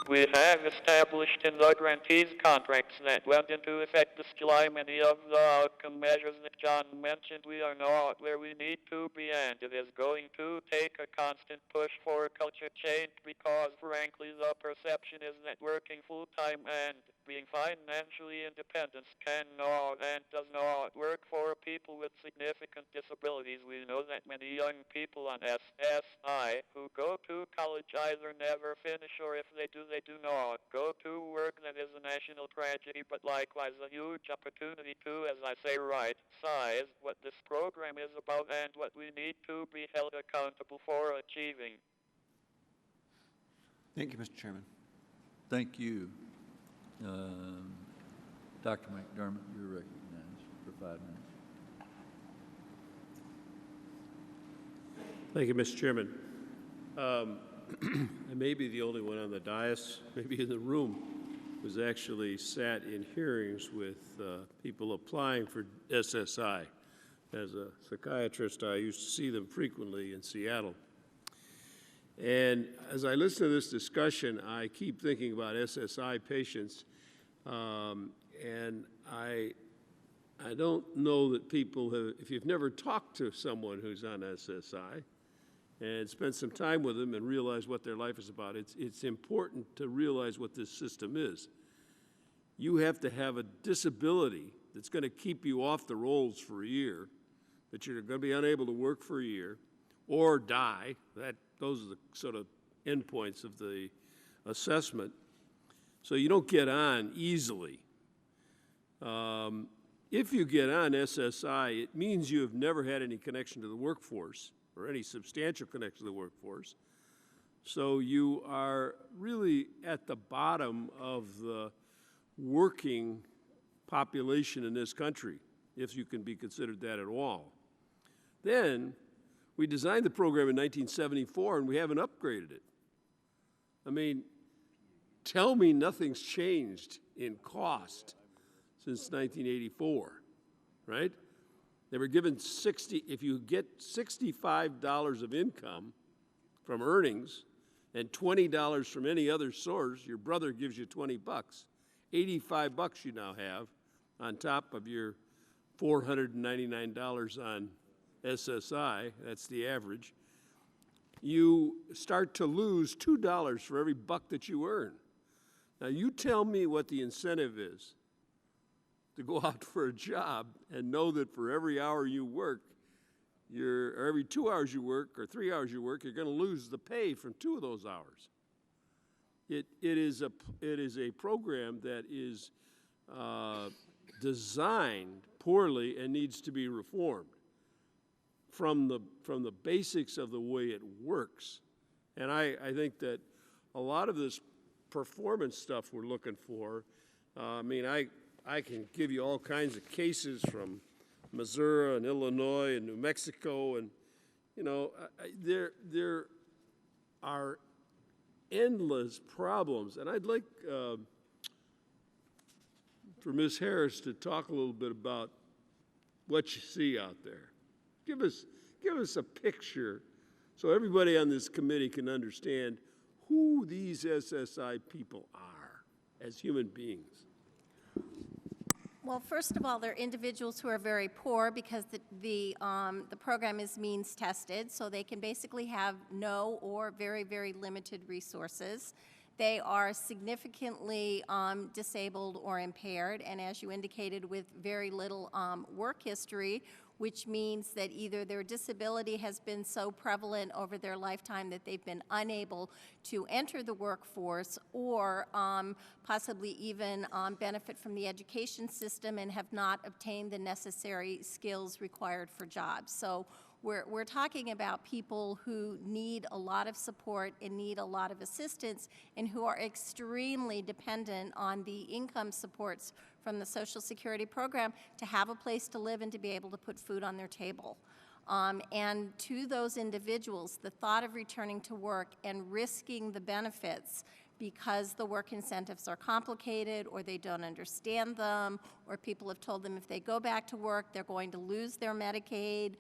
We have established in the grantees contracts that went into effect this July many of the outcome measures that John mentioned. We are not where we need to be, and it is going to take a constant push for culture change because, frankly, the perception is that working full-time and being financially independent can not and does not work for people with significant disabilities. We know that many young people on SSI who go to college either never finish or if they do not go to work. That is a national tragedy, but likewise a huge opportunity to, as I say, right size what this program is about and what we need to be held accountable for achieving. Thank you, Mr. Chairman. Thank you. Dr. McDermott, you're recognized for 5 minutes. Thank you, Mr. Chairman. I may be the only one on the dais, maybe in the room, who's actually sat in hearings with people applying for SSI. As a psychiatrist, I used to see them frequently in Seattle. And as I listen to this discussion, I keep thinking about SSI patients, and I don't know that people have, if you've never talked to someone who's on SSI and spent some time with them and realize what their life is about, it's important to realize what this system is. You have to have a disability that's going to keep you off the rolls for a year, that you're going to be unable to work for a year, or die. Those are the sort of endpoints of the assessment. So you don't get on easily. If you get on SSI, it means you have never had any connection to the workforce or any substantial connection to the workforce. So you are really at the bottom of the working population in this country, if you can be considered that at all. Then we designed the program in 1974, and we haven't upgraded it. I mean, tell me nothing's changed in cost since 1984, right? They were given if you get $65 of income from earnings and $20 from any other source, your brother gives you 20 bucks. 85 bucks you now have on top of your $499 on SSI, that's the average. You start to lose $2 for every buck that you earn. Now you tell me what the incentive is to go out for a job and know that for every hour you work, or every 2 hours you work or 3 hours you work, you're going to lose the pay from 2 of those hours. It is a program that is designed poorly and needs to be reformed from the basics of the way it works. And I think that a lot of this performance stuff we're looking for, I mean, I can give you all kinds of cases from Missouri and Illinois and New Mexico, and you know, there are endless problems. And I'd like for Ms. Harris to talk a little bit about what you see out there. Give us a picture so everybody on this committee can understand who these SSI people are as human beings. Well, first of all, they're individuals who are very poor because the program is means tested, so they can basically have no or very, very limited resources. They are significantly disabled or impaired, and as you indicated, with very little work history, which means that either their disability has been so prevalent over their lifetime that they've been unable to enter the workforce, or possibly even benefit from the education system and have not obtained the necessary skills required for jobs. So we're talking about people who need a lot of support and need a lot of assistance, and who are extremely dependent on the income supports from the Social Security program to have a place to live and to be able to put food on their table. And to those individuals, the thought of returning to work and risking the benefits because the work incentives are complicated, or they don't understand them, or people have told them if they go back to work, they're going to lose their Medicaid,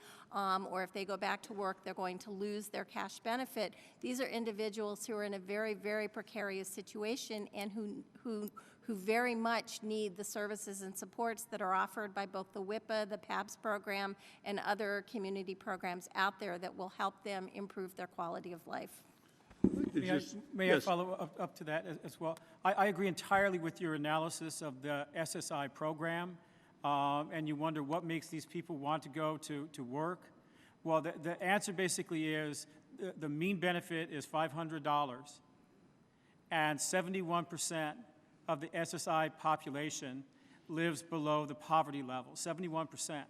or if they go back to work, they're going to lose their cash benefit. These are individuals who are in a very, very precarious situation, and who very much need the services and supports that are offered by both the WIPA, the PABS program, and other community programs out there that will help them improve their quality of life. I'd like May I follow up to that as well? I agree entirely with your analysis of the SSI program, and you wonder what makes these people want to go to work. Well, the answer basically is the mean benefit is $500, and 71% of the SSI population lives below the poverty level, 71%.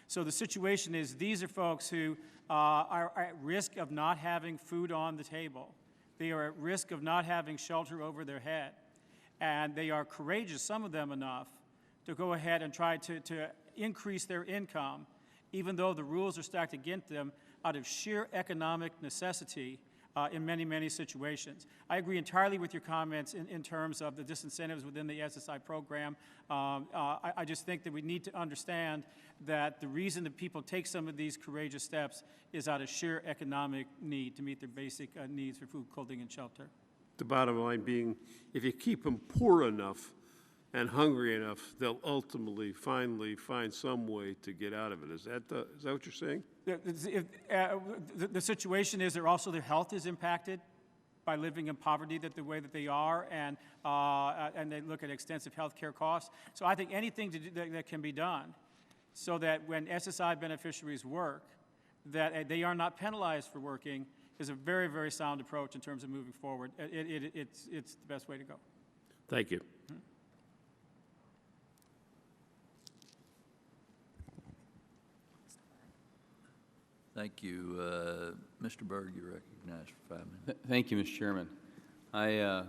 So the situation is these are folks who are at risk of not having food on the table. They are at risk of not having shelter over their head. And they are courageous, some of them enough, to go ahead and try to increase their income, even though the rules are stacked against them out of sheer economic necessity in many, many situations. I agree entirely with your comments in terms of the disincentives within the SSI program. I just think that we need to understand that the reason that people take some of these courageous steps is out of sheer economic need to meet their basic needs for food, clothing, and shelter. The bottom line being, if you keep them poor enough and hungry enough, they'll ultimately, finally find some way to get out of it. Is that what you're saying? The situation is their health is impacted by living in poverty the way that they are, and they look at extensive health care costs. So I think anything that can be done so that when SSI beneficiaries work, that they are not penalized for working is a very, very sound approach in terms of moving forward. It's the best way to go. Thank you. Thank you. Mr. Berg, you're recognized for 5 minutes. Thank you, Mr. Chairman. I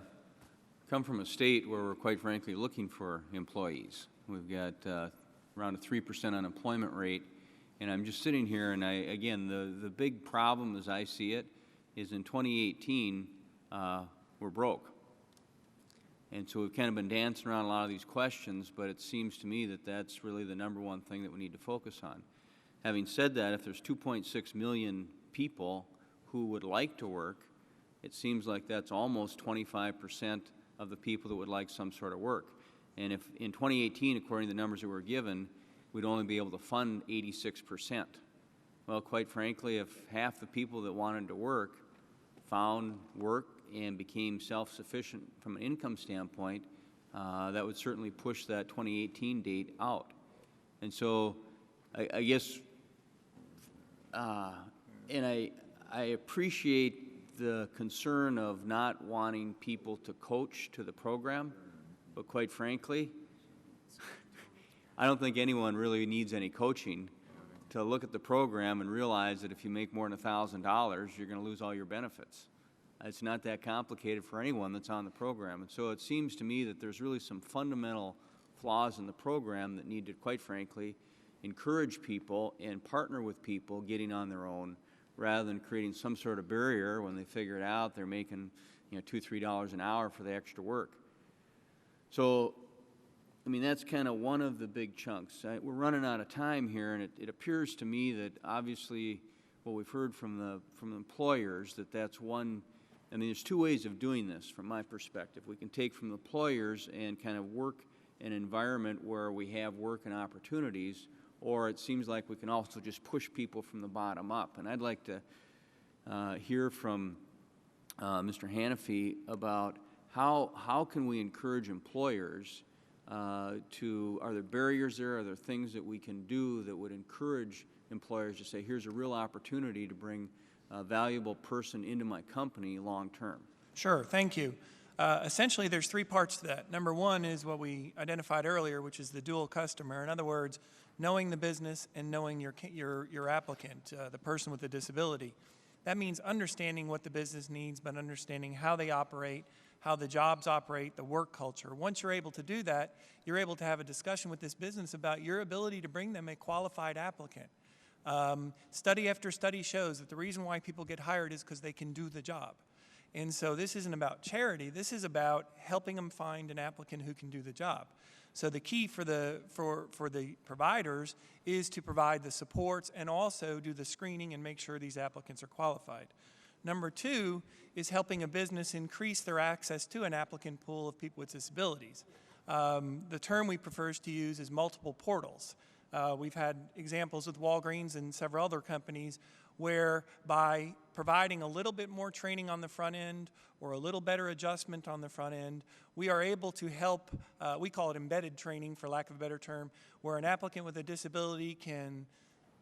come from a state where we're quite frankly looking for employees. We've got around a 3% unemployment rate, and I'm just sitting here, and again, the big problem as I see it is in 2018, we're broke. And so we've kind of been dancing around a lot of these questions, but it seems to me that that's really the number one thing that we need to focus on. Having said that, if there's 2.6 million people who would like to work, it seems like that's almost 25% of the people that would like some sort of work. And if in 2018, according to the numbers that were given, we'd only be able to fund 86%. Well, quite frankly, if half the people that wanted to work found work and became self-sufficient from an income standpoint, that would certainly push that 2018 date out. And so I guess, and I appreciate the concern of not wanting people to coach to the program, but quite frankly, I don't think anyone really needs any coaching to look at the program and realize that if you make more than $1,000, you're going to lose all your benefits. It's not that complicated for anyone that's on the program. And so it seems to me that there's really some fundamental flaws in the program that need to, quite frankly, encourage people and partner with people getting on their own rather than creating some sort of barrier when they figure it out, they're making, $2, $3 an hour for the extra work. So, I mean, that's kind of one of the big chunks. We're running out of time here, and it appears to me that obviously what we've heard from the employers, that's one. I mean, there's two ways of doing this from my perspective. We can take from the employers and kind of work an environment where we have work and opportunities, or it seems like we can also just push people from the bottom up. And I'd like to hear from Mr. Hannafy about how can we encourage employers are there barriers there? Are there things that we can do that would encourage employers to say, here's a real opportunity to bring a valuable person into my company long term? Sure, thank you. Essentially, there's three parts to that. Number one is what we identified earlier, which is the dual customer. In other words, knowing the business and knowing your applicant, the person with the disability. That means understanding what the business needs, but understanding how they operate, how the jobs operate, the work culture. Once you're able to do that, you're able to have a discussion with this business about your ability to bring them a qualified applicant. Study after study shows that the reason why people get hired is because they can do the job. And so this isn't about charity. This is about helping them find an applicant who can do the job. So the key for the providers is to provide the supports and also do the screening and make sure these applicants are qualified. Number two is helping a business increase their access to an applicant pool of people with disabilities. The term we prefer to use is multiple portals. We've had examples with Walgreens and several other companies where by providing a little bit more training on the front end or a little better adjustment on the front end, we are able to help, we call it embedded training for lack of a better term, where an applicant with a disability can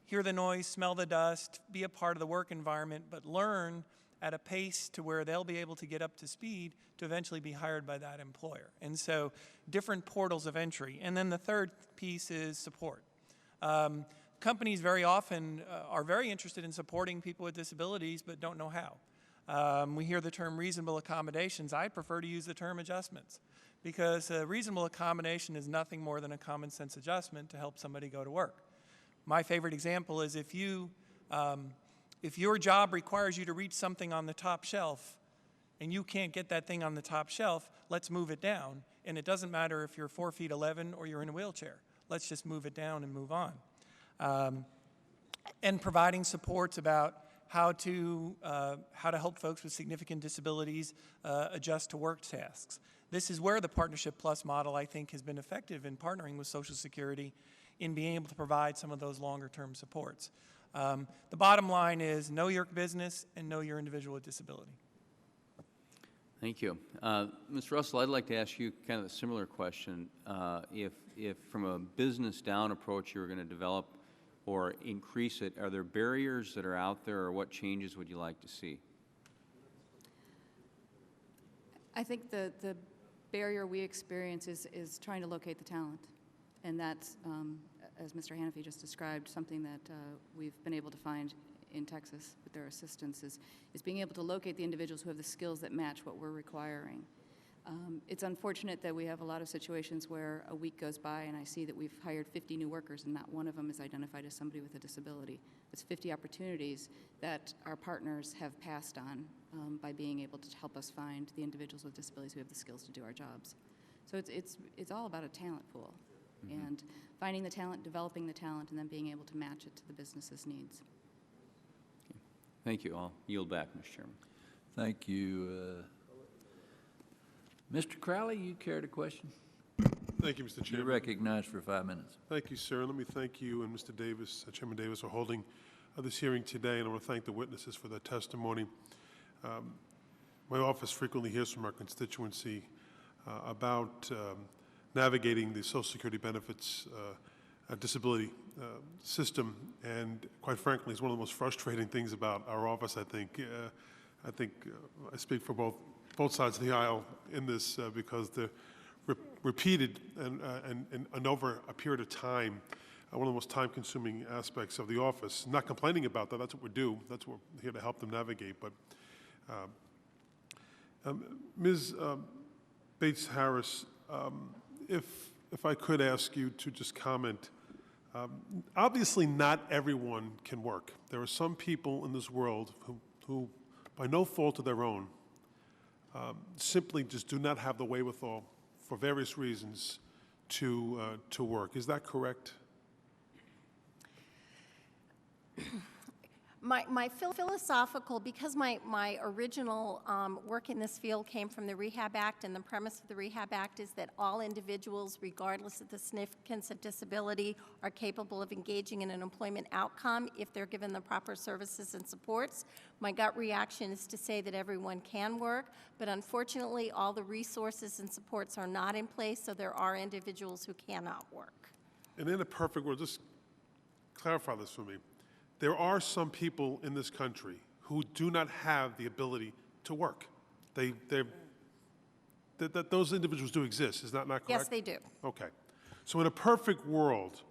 hear the noise, smell the dust, be a part of the work environment, but learn at a pace to where they'll be able to get up to speed to eventually be hired by that employer. And so different portals of entry. And then the third piece is support. Companies very often are very interested in supporting people with disabilities but don't know how. We hear the term reasonable accommodations. I prefer to use the term adjustments because a reasonable accommodation is nothing more than a common sense adjustment to help somebody go to work. My favorite example is if your job requires you to reach something on the top shelf and you can't get that thing on the top shelf, let's move it down. And it doesn't matter if you're 4 feet 11 or you're in a wheelchair. Let's just move it down and move on. And providing supports about how to help folks with significant disabilities adjust to work tasks. This is where the Partnership Plus model, I think, has been effective in partnering with Social Security in being able to provide some of those longer-term supports. The bottom line is know your business and know your individual with disability. Thank you. Ms. Russell, I'd like to ask you kind of a similar question. If from a business down approach you were going to develop or increase it, are there barriers that are out there, or what changes would you like to see? I think the barrier we experience is trying to locate the talent. And that's, as Mr. Hannafy just described, something that we've been able to find in Texas with their assistance is being able to locate the individuals who have the skills that match what we're requiring. It's unfortunate that we have a lot of situations where a week goes by and I see that we've hired 50 new workers and not one of them is identified as somebody with a disability. It's 50 opportunities that our partners have passed on by being able to help us find the individuals with disabilities who have the skills to do our jobs. So it's all about a talent pool. Mm-hmm. And finding the talent, developing the talent, and then being able to match it to the business's needs. Okay. Thank you. I'll yield back, Mr. Chairman. Thank you. Mr. Crowley, you carried a question? Thank you, Mr. Chairman. You're recognized for 5 minutes. Thank you, sir. Let me thank you and Mr. Davis, Chairman Davis, for holding this hearing today, and I want to thank the witnesses for their testimony. My office frequently hears from our constituency about navigating the Social Security benefits disability system, and quite frankly, it's one of the most frustrating things about our office, I think. I speak for both sides of the aisle in this because the repeated and over a period of time, one of the most time-consuming aspects of the office. Not complaining about that, that's what we do. That's what we're here to help them navigate. But Ms. Bates-Harris, if I could ask you to just comment, obviously not everyone can work. There are some people in this world who by no fault of their own, simply just do not have the wherewithal for various reasons to work. Is that correct? My philosophical, because my original work in this field came from the Rehab Act, and the premise of the Rehab Act is that all individuals, regardless of the significance of disability, are capable of engaging in an employment outcome if they're given the proper services and supports. My gut reaction is to say that everyone can work, but unfortunately all the resources and supports are not in place, so there are individuals who cannot work. And in a perfect world, just clarify this for me. There are some people in this country who do not have the ability to work. Those individuals do exist. Is that not correct? Yes, they do. Okay. So in a perfect world,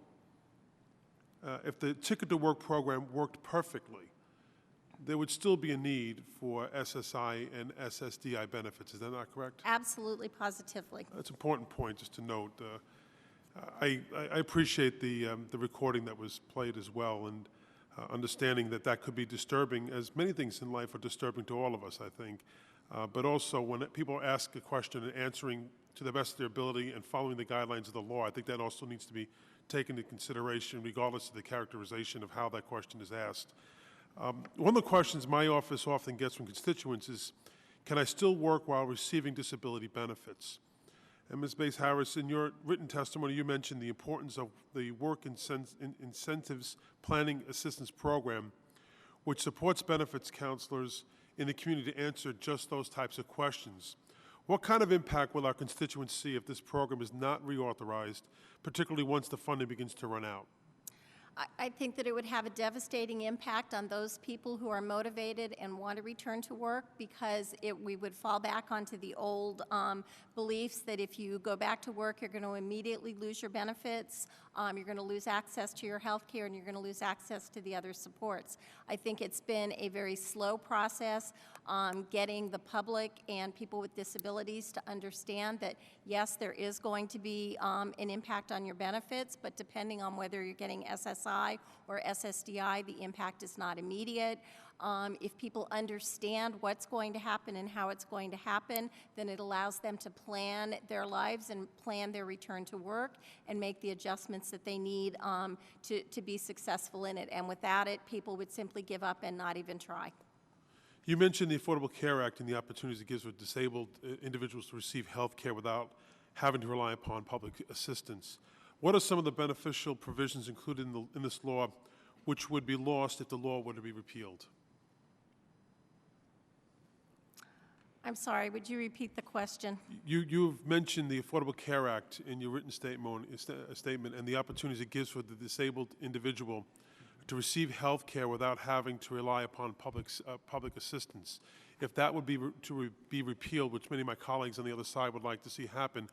if the Ticket to Work program worked perfectly, there would still be a need for SSI and SSDI benefits. Is that not correct? Absolutely, positively. That's an important point just to note. I appreciate the recording that was played as well, and understanding that could be disturbing, as many things in life are disturbing to all of us, I think. But also, when people ask a question and answering to the best of their ability and following the guidelines of the law, I think that also needs to be taken into consideration, regardless of the characterization of how that question is asked. One of the questions my office often gets from constituents is, can I still work while receiving disability benefits? And Ms. Bates Harris, in your written testimony, you mentioned the importance of the Work Incentives Planning Assistance Program, which supports benefits counselors in the community to answer just those types of questions. What kind of impact will our constituents see if this program is not reauthorized, particularly once the funding begins to run out? I think that it would have a devastating impact on those people who are motivated and want to return to work, because we would fall back onto the old beliefs that if you go back to work, you're going to immediately lose your benefits, you're going to lose access to your health care, and you're going to lose access to the other supports. I think it's been a very slow process getting the public and people with disabilities to understand that, yes, there is going to be an impact on your benefits, but depending on whether you're getting SSI or SSDI, the impact is not immediate. If people understand what's going to happen and how it's going to happen, then it allows them to plan their lives and plan their return to work and make the adjustments that they need to be successful in it. And without it, people would simply give up and not even try. You mentioned the Affordable Care Act and the opportunities it gives for disabled individuals to receive health care without having to rely upon public assistance. What are some of the beneficial provisions included in this law which would be lost if the law were to be repealed? I'm sorry, would you repeat the question? You've mentioned the Affordable Care Act in your written statement and the opportunities it gives for the disabled individual to receive health care without having to rely upon public assistance. If that would be be repealed, which many of my colleagues on the other side would like to see happen,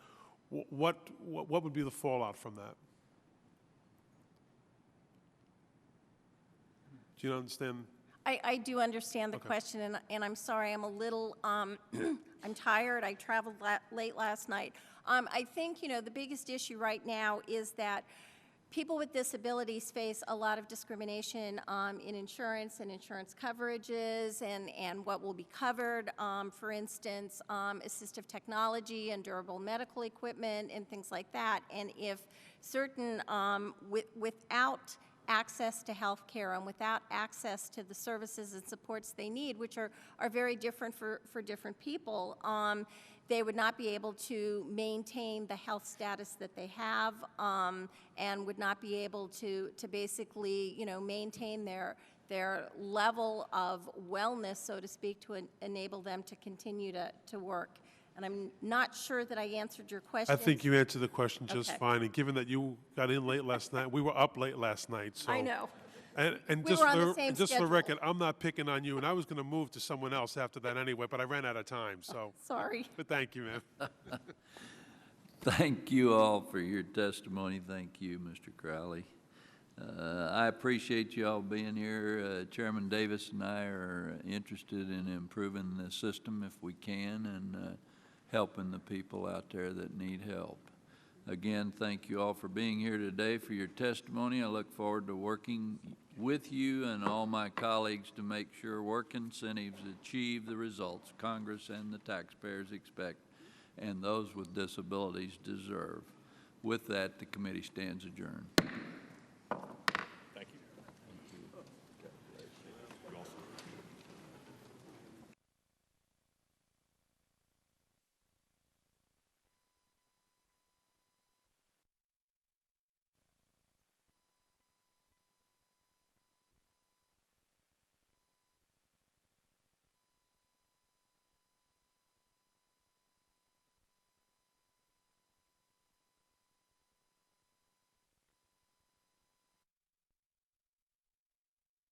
what would be the fallout from that? Do you understand? I do understand the question, and I'm sorry, I'm a little, I'm tired. I traveled late last night. I think, the biggest issue right now is that people with disabilities face a lot of discrimination in insurance and insurance coverages and what will be covered. For instance, assistive technology and durable medical equipment and things like that. And if certain, without access to health care and without access to the services and supports they need, which are very different for different people, they would not be able to maintain the health status that they have and would not be able to basically, maintain their level of wellness, so to speak, to enable them to continue to work. And I'm not sure that I answered your question. I think you answered the question just fine. And given that you got in late last night, we were up late last night. So I know. And We just were on the same just for schedule. record, I'm not picking on you, and I was going to move to someone else after that anyway, but I ran out of time. So sorry. But thank you, ma'am. Thank you all for your testimony. Thank you, Mr. Crowley. I appreciate you all being here. Chairman Davis and I are interested in improving the system if we can and helping the people out there that need help. Again, thank you all for being here today for your testimony. I look forward to working with you and all my colleagues to make sure work incentives achieve the results Congress and the taxpayers expect and those with disabilities deserve. With that, the committee stands adjourned.